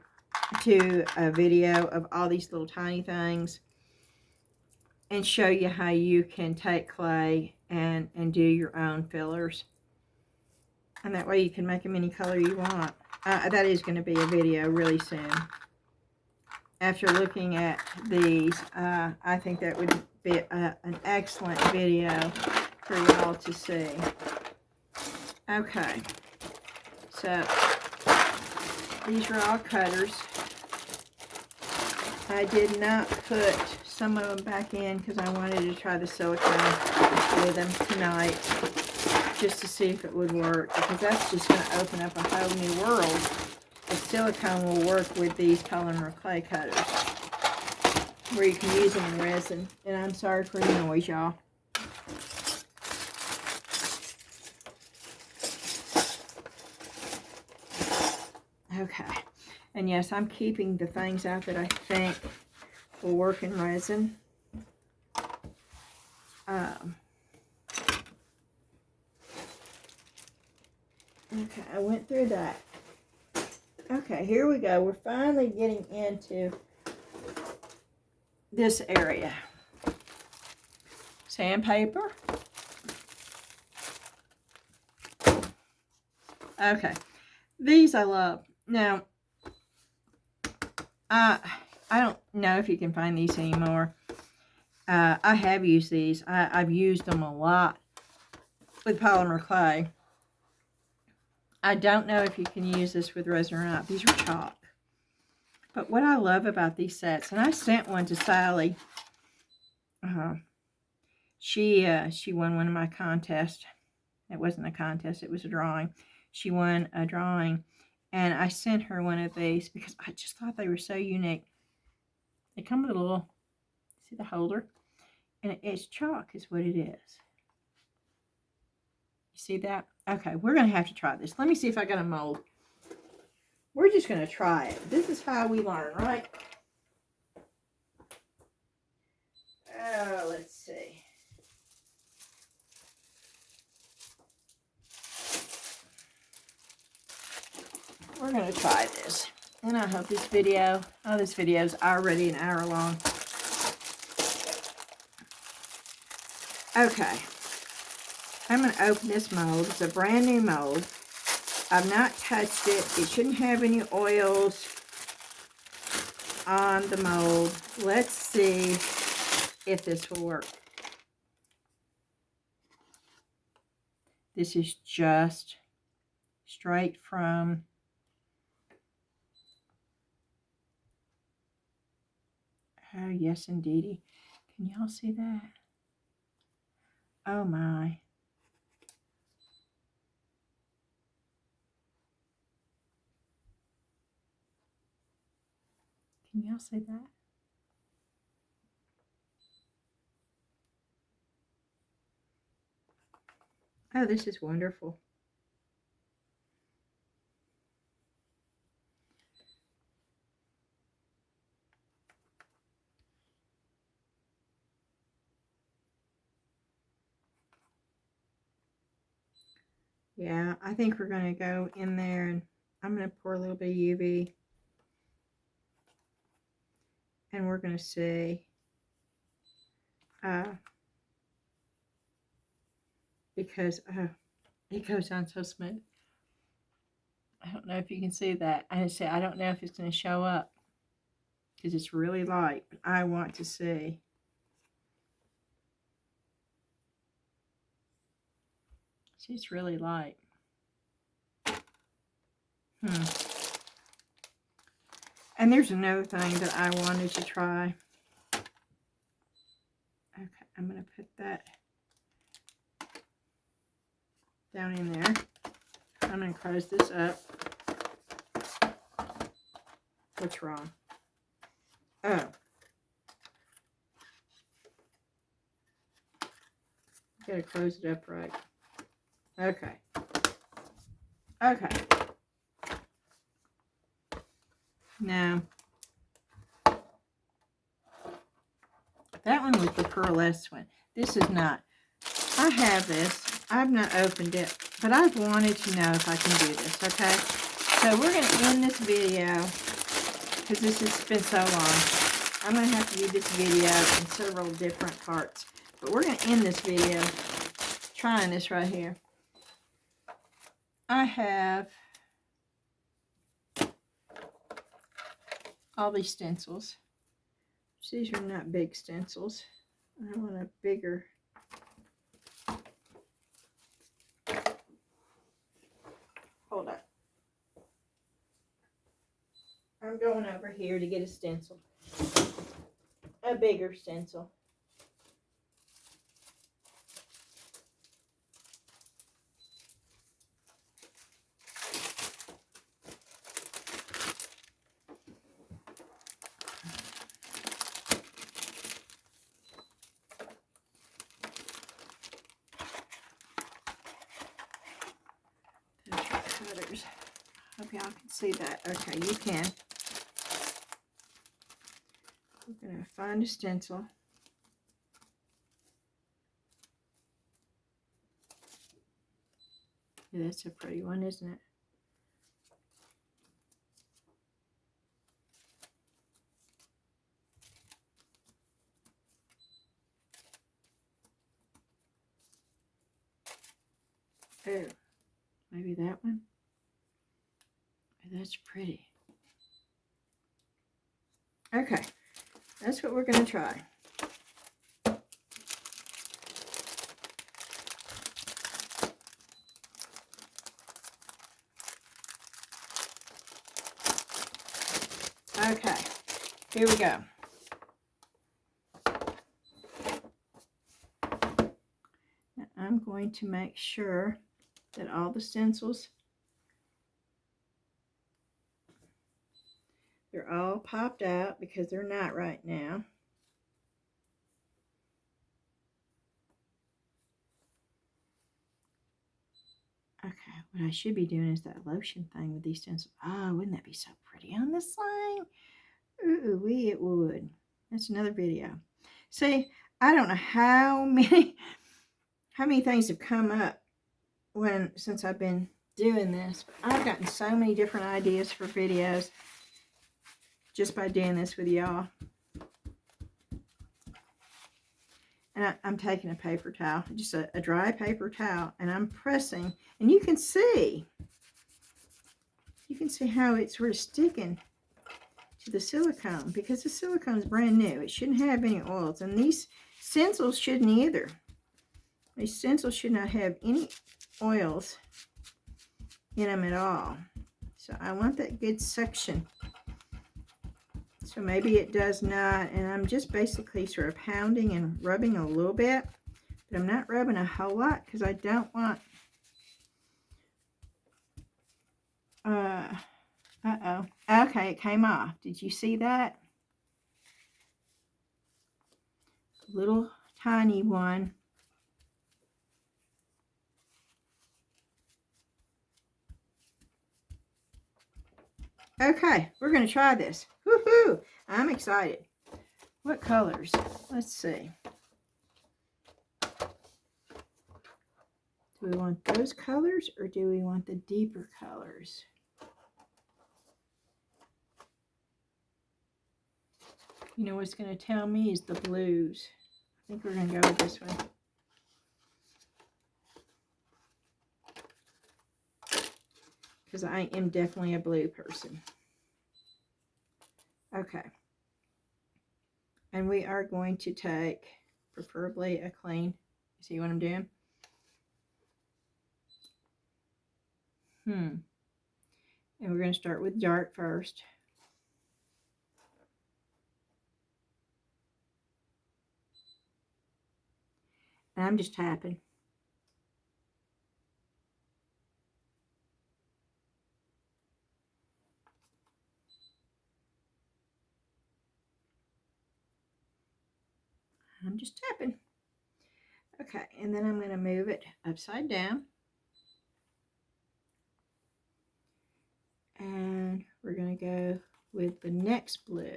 do a video of all these little tiny things and show you how you can take clay and do your own fillers. And that way you can make them any color you want. That is going to be a video really soon. After looking at these, I think that would be an excellent video for y'all to see. Okay. So, these are all cutters. I did not put some of them back in because I wanted to try the silicone with them tonight just to see if it would work, because that's just going to open up a whole new world if silicone will work with these polymer clay cutters where you can use them in resin. And I'm sorry for the noise, y'all. Okay. And yes, I'm keeping the things out that I think will work in resin. Okay, I went through that. Okay, here we go. We're finally getting into this area. Sandpaper. Okay, these I love. Now, I don't know if you can find these anymore. I have used these. I've used them a lot with polymer clay. I don't know if you can use this with resin or not. These are chalk. But what I love about these sets, and I sent one to Sally. She won one of my contests. It wasn't a contest, it was a drawing. She won a drawing, and I sent her one of these because I just thought they were so unique. They come with a little, see the holder? And it's chalk is what it is. You see that? Okay, we're going to have to try this. Let me see if I got a mold. We're just going to try it. This is how we learn, right? Oh, let's see. We're going to try this. And I hope this video, this video is already an hour long. Okay. I'm going to open this mold. It's a brand new mold. I've not touched it. It shouldn't have any oils on the mold. Let's see if this will work. This is just straight from oh yes indeedy. Can y'all see that? Oh my. Can y'all see that? Oh, this is wonderful. Yeah, I think we're going to go in there and I'm going to pour a little bit of UV. And we're going to see because it goes on so smooth. I don't know if you can see that. I don't know if it's going to show up because it's really light. But I want to see. See, it's really light. And there's another thing that I wanted to try. Okay, I'm going to put that down in there. I'm going to close this up. What's wrong? Oh. Got to close it up right. Okay. Okay. Now, that one was the pearlescent one. This is not. I have this. I've not opened it, but I've wanted to know if I can do this, okay? So we're going to end this video because this has been so long. I'm going to have to do this video in several different parts, but we're going to end this video trying this right here. I have all these stencils. These are not big stencils. I want a bigger. Hold up. I'm going over here to get a stencil. A bigger stencil. Cutters. Hope y'all can see that. Okay, you can. We're going to find a stencil. Yeah, that's a pretty one, isn't it? Oh, maybe that one. Oh, that's pretty. Okay, that's what we're going to try. Okay, here we go. Now I'm going to make sure that all the stencils, they're all popped out because they're not right now. Okay, what I should be doing is that lotion thing with these stencils. Oh, wouldn't that be so pretty on this line? Ooh, it would. That's another video. See, I don't know how many things have come up since I've been doing this. But I've gotten so many different ideas for videos just by doing this with y'all. And I'm taking a paper towel, just a dry paper towel, and I'm pressing, and you can see how it's sort of sticking to the silicone, because the silicone is brand new. It shouldn't have any oils, and these stencils shouldn't either. These stencils should not have any oils in them at all. So I want that good suction. So maybe it does not, and I'm just basically sort of pounding and rubbing a little bit, but I'm not rubbing a whole lot because I don't want uh-oh. Okay, it came off. Did you see that? Little tiny one. Okay, we're going to try this. Woohoo! I'm excited. What colors? Let's see. Do we want those colors or do we want the deeper colors? You know what's going to tell me is the blues. I think we're going to go with this one. Because I am definitely a blue person. Okay. And we are going to take, preferably a clean. See what I'm doing? And we're going to start with dark first. And I'm just tapping. I'm just tapping. Okay, and then I'm going to move it upside down. And we're going to go with the next blue.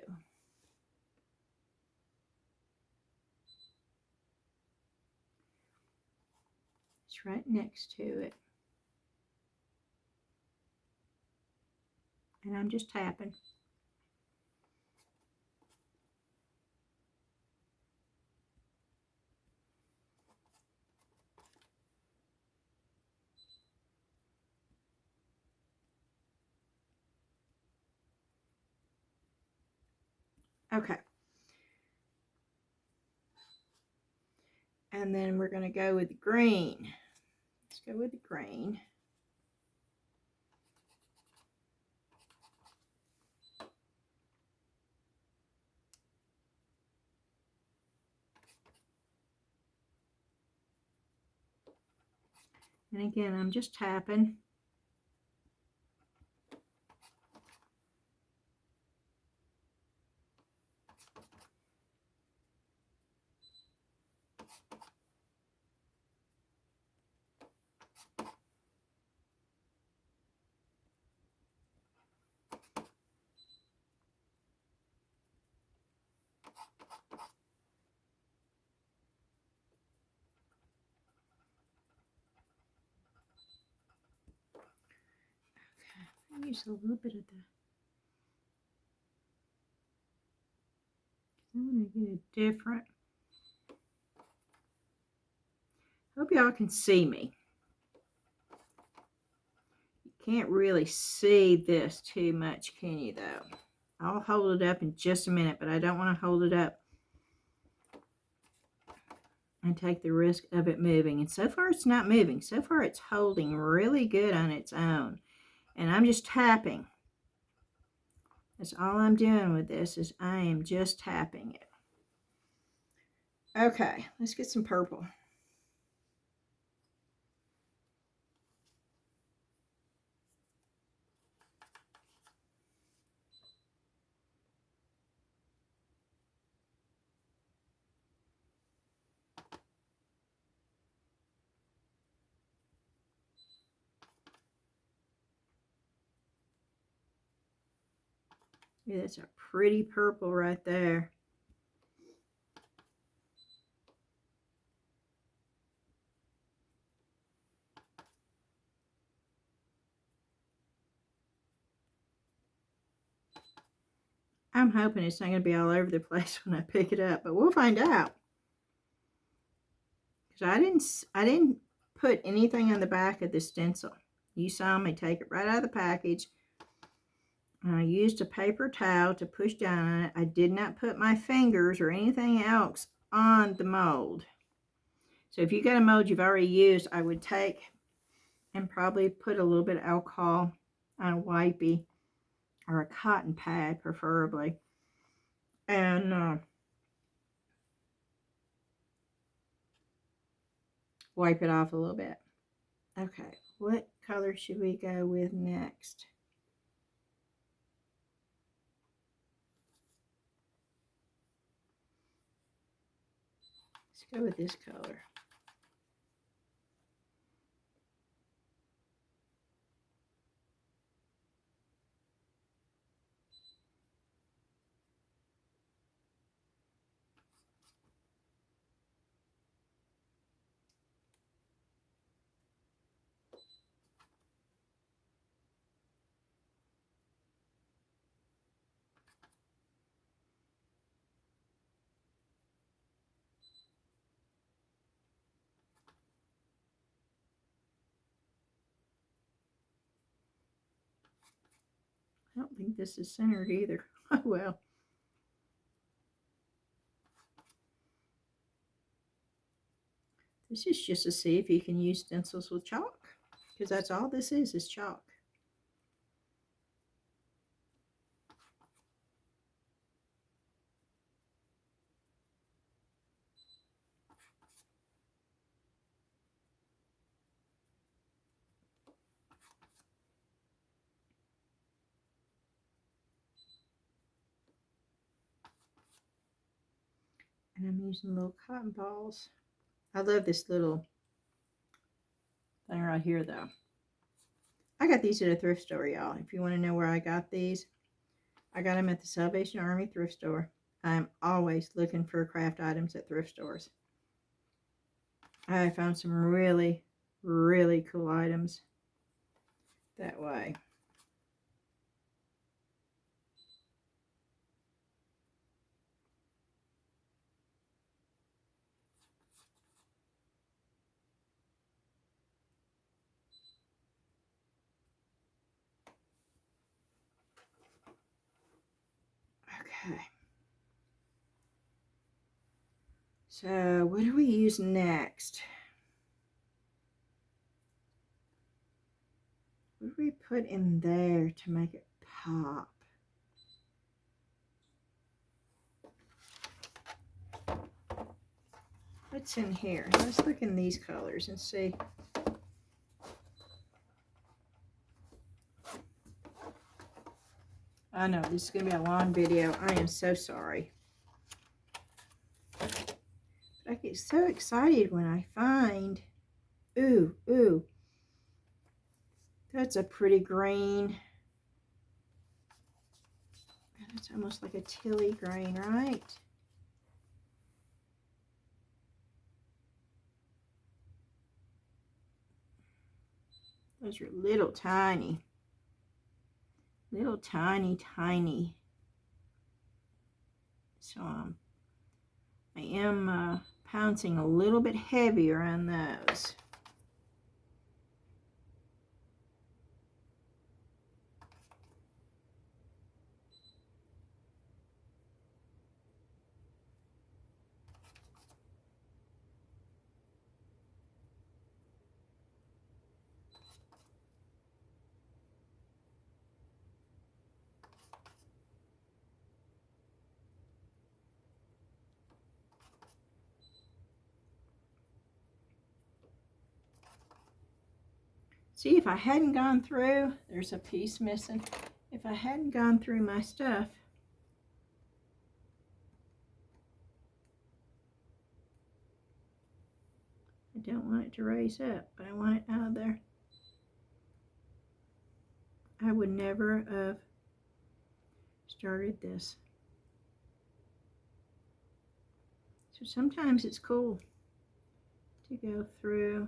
It's right next to it. And I'm just tapping. Okay. And then we're going to go with green. Let's go with the green. And again, I'm just tapping. use a little bit of the, I want to get a different. Hope y'all can see me. You can't really see this too much, can you, though? I'll hold it up in just a minute, but I don't want to hold it up and take the risk of it moving. And so far, it's not moving. So far, it's holding really good on its own. And I'm just tapping. That's all I'm doing with this, is I am just tapping it. Okay, let's get some purple. Yeah, that's a pretty purple right there. I'm hoping it's not going to be all over the place when I pick it up, but we'll find out. Because I didn't put anything on the back of the stencil. You saw me take it right out of the package. And I used a paper towel to push down on it. I did not put my fingers or anything else on the mold. So if you got a mold you've already used, I would take and probably put a little bit of alcohol on a wipey or a cotton pad preferably, and wipe it off a little bit. Okay, what color should we go with next? Let's go with this color. I don't think this is centered either. Oh well. This is just to see if you can use stencils with chalk, because that's all this is chalk. And I'm using little cotton balls. I love this little thing right here, though. I got these at a thrift store, y'all. If you want to know where I got these, I got them at the Salvation Army thrift store. I'm always looking for craft items at thrift stores. I found some really, really cool items that way. Okay. So what do we use next? What do we put in there to make it pop? What's in here? Let's look in these colors and see. I know this is going to be a long video. I am so sorry. But I get so excited when I find, ooh, that's a pretty green. It's almost like a tilly green, right? Those are little tiny. little tiny. So I am pouncing a little bit heavier on those. See, if I hadn't gone through, there's a piece missing. If I hadn't gone through my stuff, I don't want it to raise up, but I want it out of there. I would never have started this. So sometimes it's cool to go through.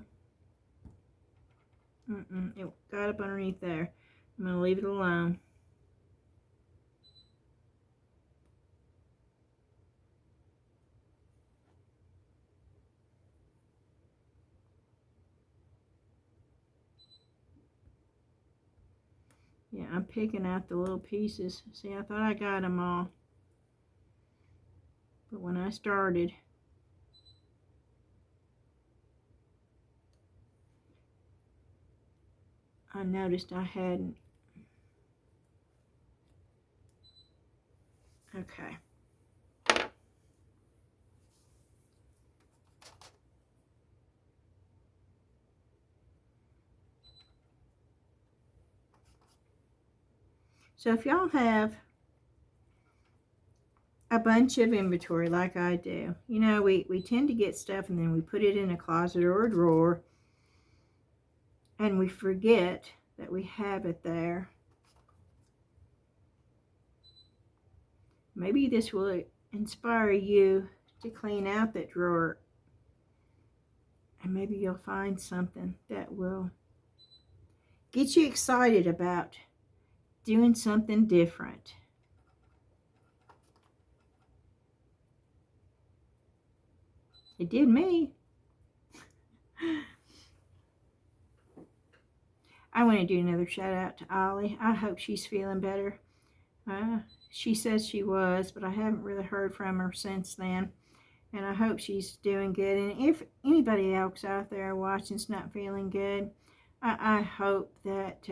It got up underneath there. I'm going to leave it alone. Yeah, I'm picking out the little pieces. See, I thought I got them all. But when I started, I noticed I hadn't. Okay. So if y'all have a bunch of inventory like I do, you know, we tend to get stuff and then we put it in a closet or a drawer and we forget that we have it there. Maybe this will inspire you to clean out that drawer, and maybe you'll find something that will get you excited about doing something different. It did me. I want to do another shout out to Ollie. I hope she's feeling better. She says she was, but I haven't really heard from her since then. And I hope she's doing good. And if anybody else out there watching's not feeling good, I hope that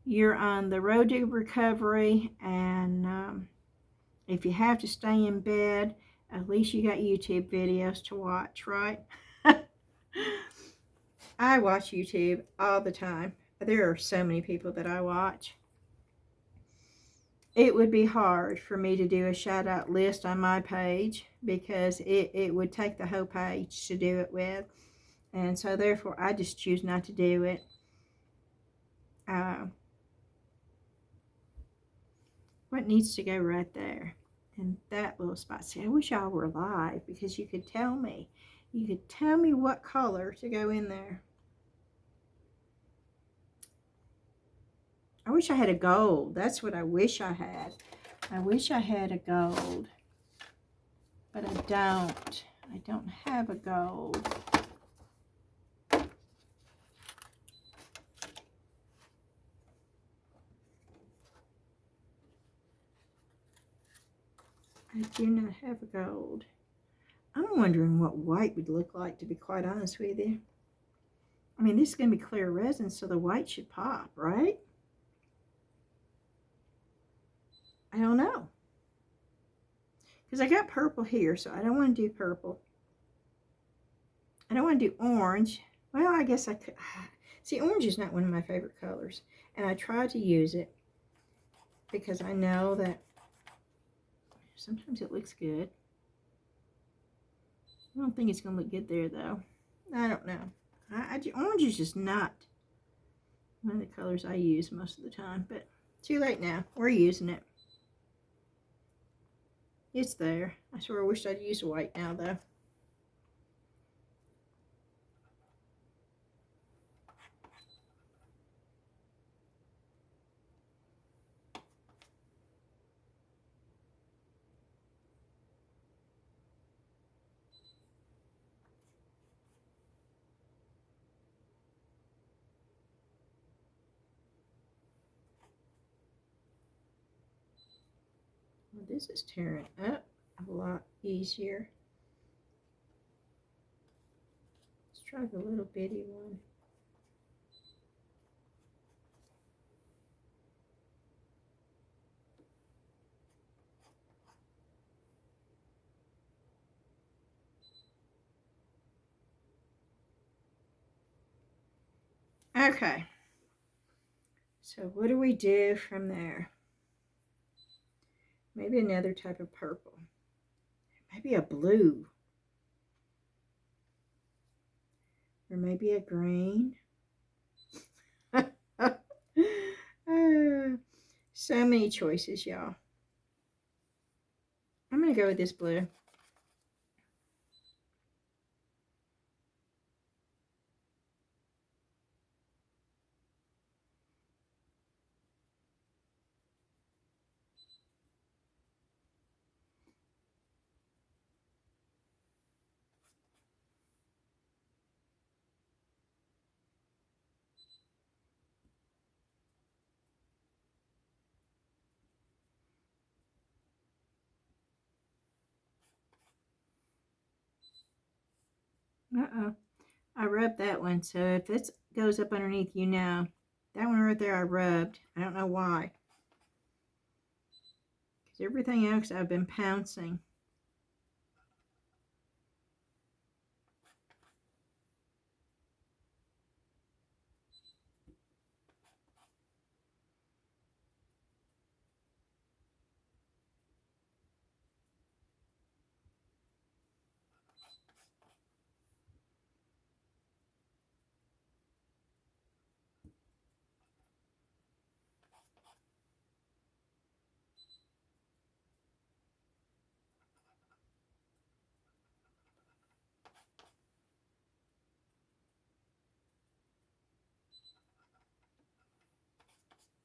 you're on the road to recovery. And if you have to stay in bed, at least you got YouTube videos to watch, right? I watch YouTube all the time. There are so many people that I watch. It would be hard for me to do a shout out list on my page because it would take the whole page to do it with. And so therefore I just choose not to do it. What needs to go right there? And that little spot. See, I wish y'all were live because you could tell me. You could tell me what color to go in there. I wish I had a gold. That's what I wish I had. I wish I had a gold. But I don't. I don't have a gold. I do not have a gold. I'm wondering what white would look like, to be quite honest with you. I mean, this is going to be clear resin, so the white should pop, right? I don't know. Because I got purple here, so I don't want to do purple. I don't want to do orange. Well, I guess I could. See, orange is not one of my favorite colors. And I try to use it because I know that sometimes it looks good. I don't think it's going to look good there, though. I don't know. Orange is just not one of the colors I use most of the time. But too late now. We're using it. It's there. I swear I wish I'd used white now, though. Well, this is tearing up a lot easier. Let's try the little bitty one. Okay. So what do we do from there? Maybe another type of purple. Maybe a blue. Or maybe a green. So many choices, y'all. I'm going to go with this blue. Uh-oh. I rubbed that one, so if this goes up underneath, you know. That one right there I rubbed. I don't know why. Because everything else I've been pouncing.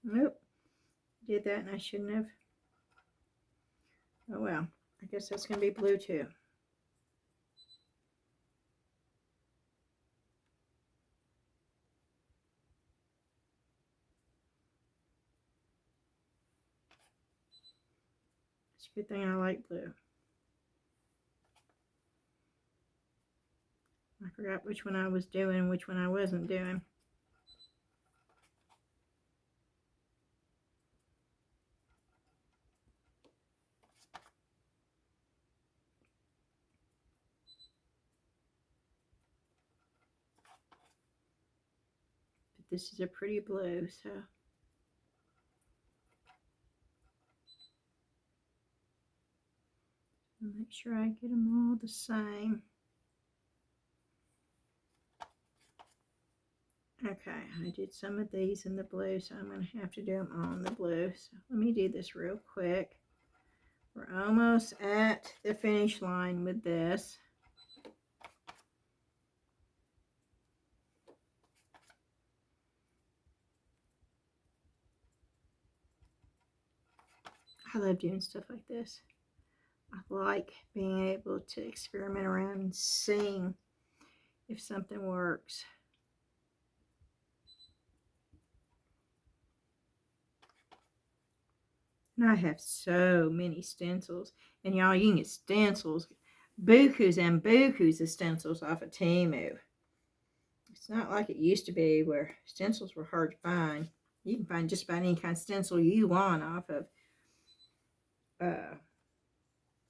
Nope. Did that and I shouldn't have. Oh well. I guess that's going to be blue too. It's a good thing I like blue. I forgot which one I was doing, which one I wasn't doing. But this is a pretty blue, so. I'll make sure I get them all the same. Okay, I did some of these in the blue, so I'm going to have to do them all in the blue. So let me do this real quick. We're almost at the finish line with this. I love doing stuff like this. I like being able to experiment around and seeing if something works. And I have so many stencils. And y'all, you can get stencils, bukus and bukus of stencils off of Temu. It's not like it used to be where stencils were hard to find. You can find just about any kind of stencil you want off of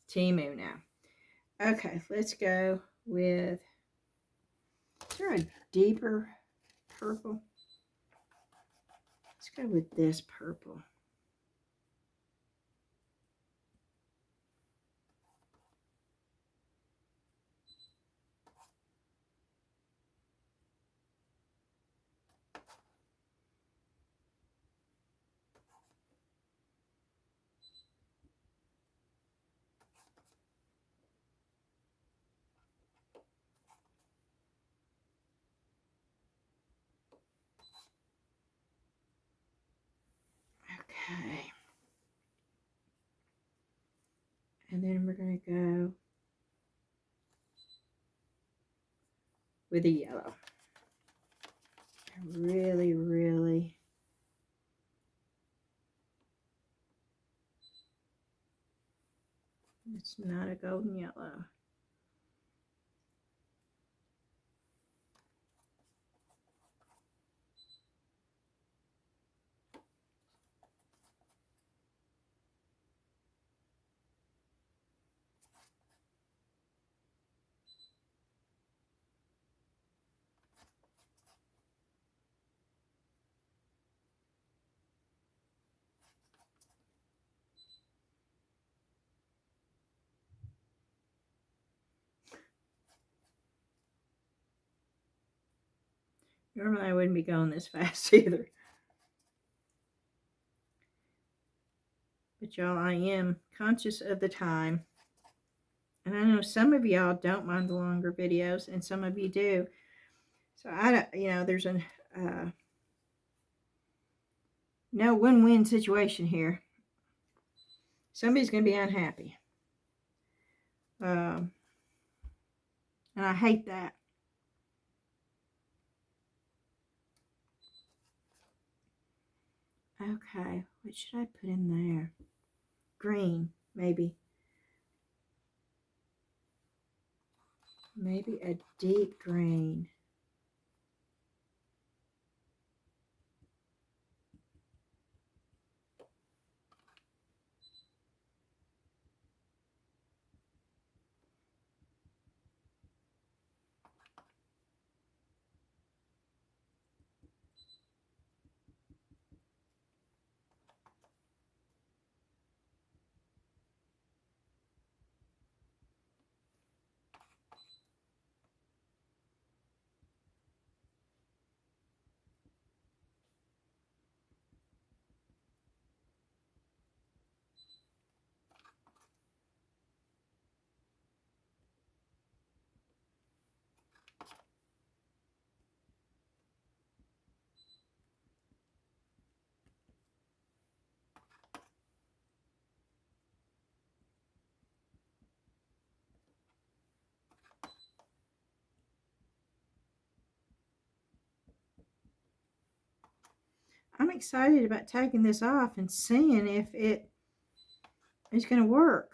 Temu now. Okay, let's go with, is there a deeper purple? Let's go with this purple. Okay. And then we're going to go with the yellow. I really, really It's not a golden yellow. Normally I wouldn't be going this fast either. But y'all, I am conscious of the time. And I know some of y'all don't mind the longer videos, and some of you do. So I don't, you know, there's a no win-win situation here. Somebody's going to be unhappy. And I hate that. Okay, what should I put in there? Green, maybe. Maybe a deep green. I'm excited about taking this off and seeing if it is going to work.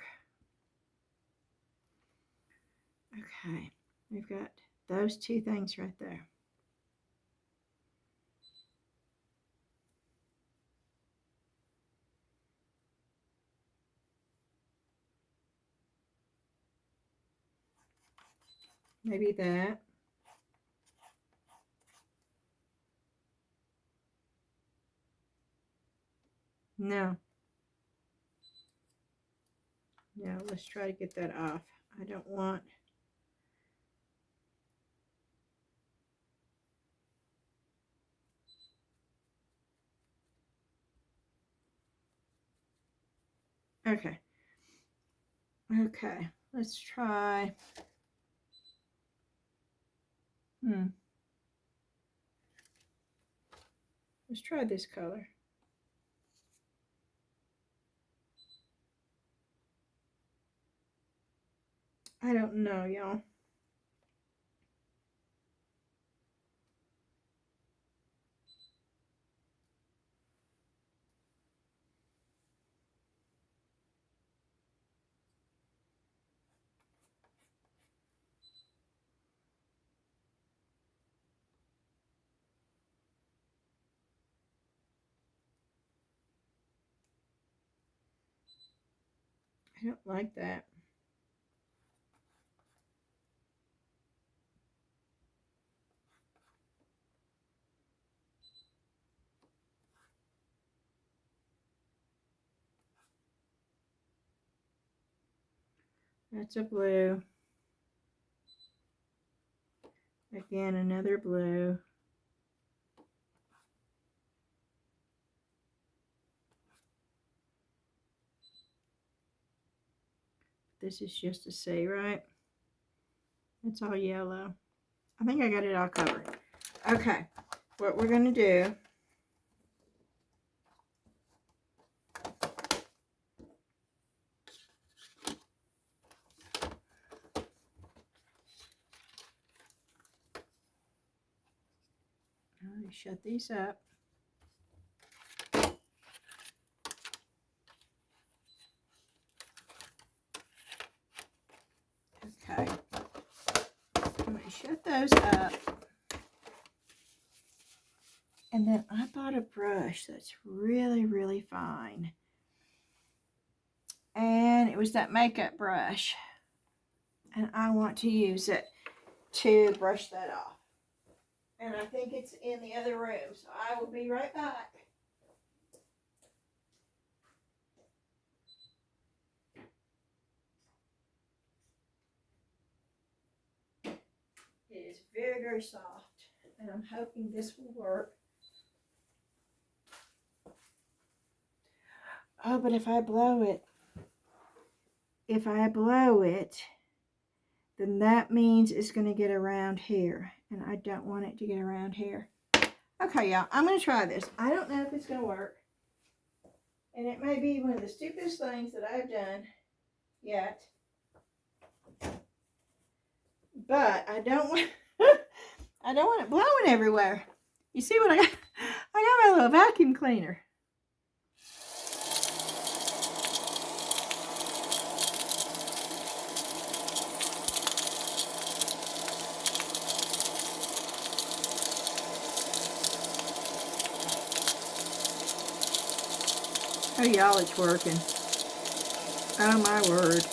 Okay, we've got those two things right there. Maybe that. No. Yeah, let's try to get that off. I don't want... Okay. Okay, let's try... Let's try this color. I don't know, y'all. I don't like that. That's a blue. Again, another blue. This is just a C, right? It's all yellow. I think I got it all covered. Okay, what we're going to do... Let me shut these up. cut those up. And then I bought a brush that's really, really fine. And it was that makeup brush. And I want to use it to brush that off. And I think it's in the other room. So I will be right back. It is very, very soft. And I'm hoping this will work. Oh, but if I blow it, then that means it's going to get around here. And I don't want it to get around here. Okay, y'all, I'm going to try this. I don't know if it's going to work. And it may be one of the stupidest things that I've done yet. But I don't want I don't want it blowing everywhere. You see what I got? I got my little vacuum cleaner. Oh, y'all, it's working. Oh, my word.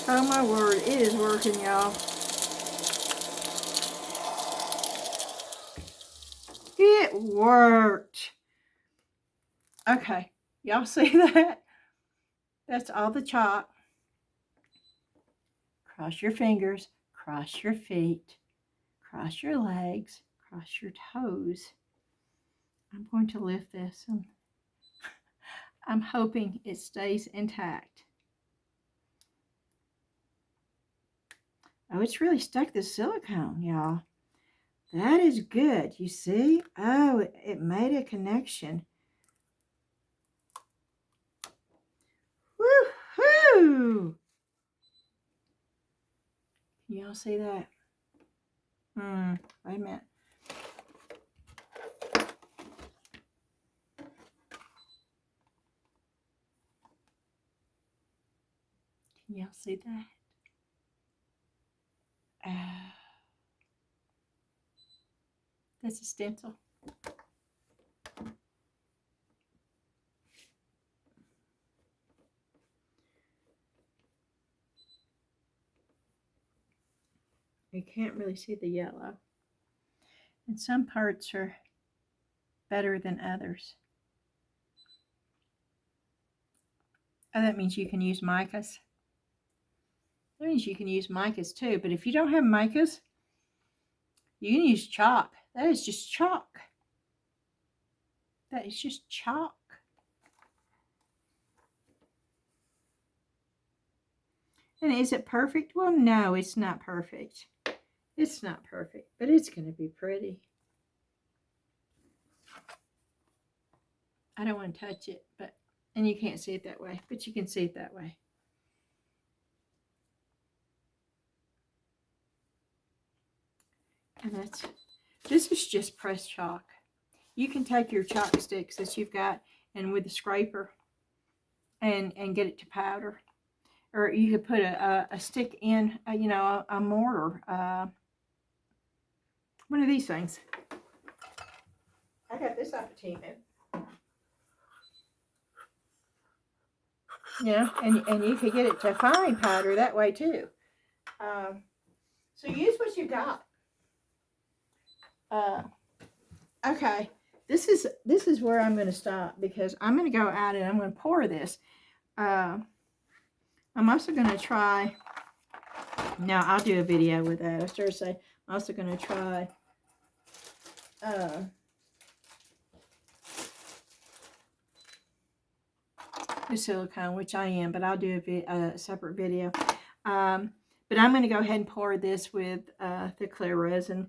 Oh, my word. It is working, y'all. It worked. Okay. Y'all see that? That's all the chalk. Cross your fingers. Cross your feet. Cross your legs. Cross your toes. I'm going to lift this and I'm hoping it stays intact. Oh, it's really stuck the silicone, y'all. That is good. You see? Oh, it made a connection. Woo-hoo! Can y'all see that? Wait a minute. Can y'all see that? That's a stencil. You can't really see the yellow. And some parts are better than others. Oh, that means you can use micas. That means you can use micas too. But if you don't have micas, you can use chalk. That is just chalk. That is just chalk. And is it perfect? Well, no, it's not perfect. It's not perfect, but it's going to be pretty. I don't want to touch it, and you can't see it that way, but you can see it that way. And this is just pressed chalk. You can take your chalk sticks that you've got and with a scraper and get it to powder. Or you could put a stick in, a mortar. One of these things. I got this off of Temu. And you could get it to fine powder that way too. So use what you got. Okay, this is where I'm going to stop because I'm going to go out and I'm going to pour this. I'm also going to try. No, I'll do a video with that. I started to say I'm also going to try. The silicone, which I am, but I'll do a separate video. But I'm going to go ahead and pour this with the clear resin,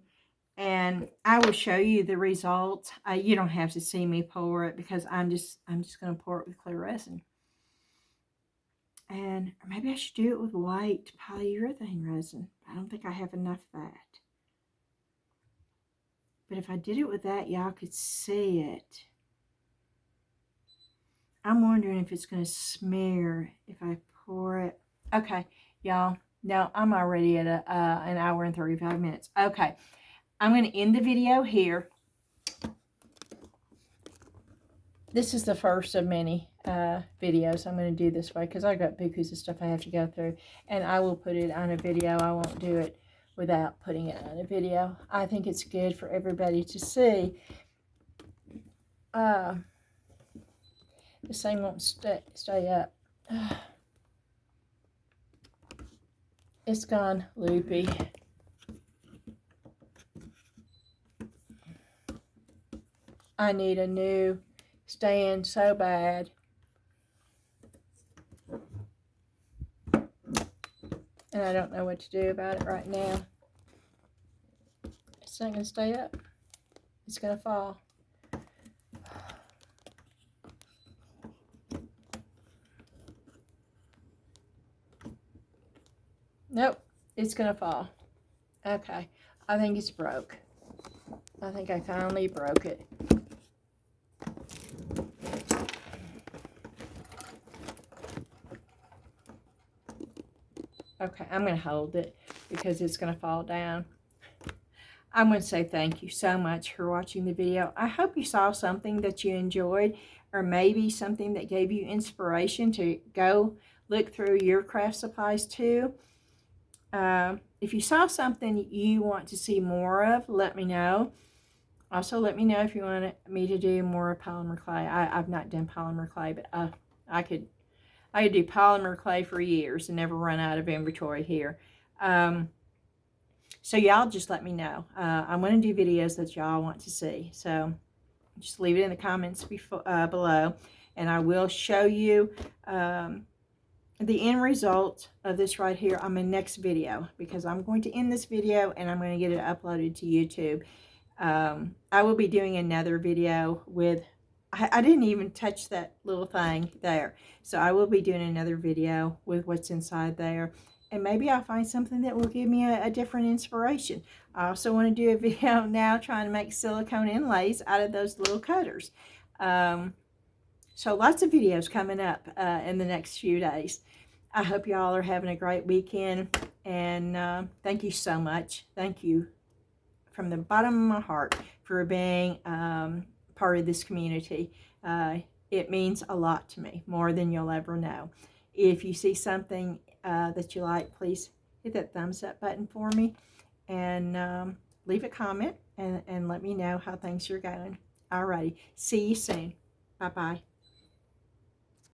and I will show you the results. You don't have to see me pour it because I'm just going to pour it with clear resin. And maybe I should do it with white polyurethane resin. I don't think I have enough of that. But if I did it with that, y'all could see it. I'm wondering if it's going to smear if I pour it. Okay, y'all. No, I'm already at an hour and 35 minutes. Okay, I'm going to end the video here. This is the first of many videos I'm going to do this way because I got bukus of stuff I have to go through. And I will put it on a video. I won't do it without putting it on a video. I think it's good for everybody to see. This thing won't stay up. It's gone loopy. I need a new stand so bad. And I don't know what to do about it right now. It's not going to stay up. It's going to fall. Nope, it's going to fall. Okay, I think it's broke. I think I finally broke it. Okay, I'm going to hold it because it's going to fall down. I'm going to say thank you so much for watching the video. I hope you saw something that you enjoyed, or maybe something that gave you inspiration to go look through your craft supplies too. If you saw something you want to see more of, let me know. Also, let me know if you want me to do more polymer clay. I've not done polymer clay, but I could do polymer clay for years and never run out of inventory here. So y'all just let me know. I'm going to do videos that y'all want to see. So just leave it in the comments below, and I will show you the end result of this right here on my next video, because I'm going to end this video and I'm going to get it uploaded to YouTube. I will be doing another video with, I didn't even touch that little thing there. So I will be doing another video with what's inside there. And maybe I'll find something that will give me a different inspiration. I also want to do a video now trying to make silicone inlays out of those little cutters. So lots of videos coming up in the next few days. I hope y'all are having a great weekend. And thank you so much. Thank you from the bottom of my heart for being part of this community. It means a lot to me, more than you'll ever know. If you see something that you like, please hit that thumbs up button for me, and leave a comment and let me know how things are going. Alrighty, see you soon. Bye-bye.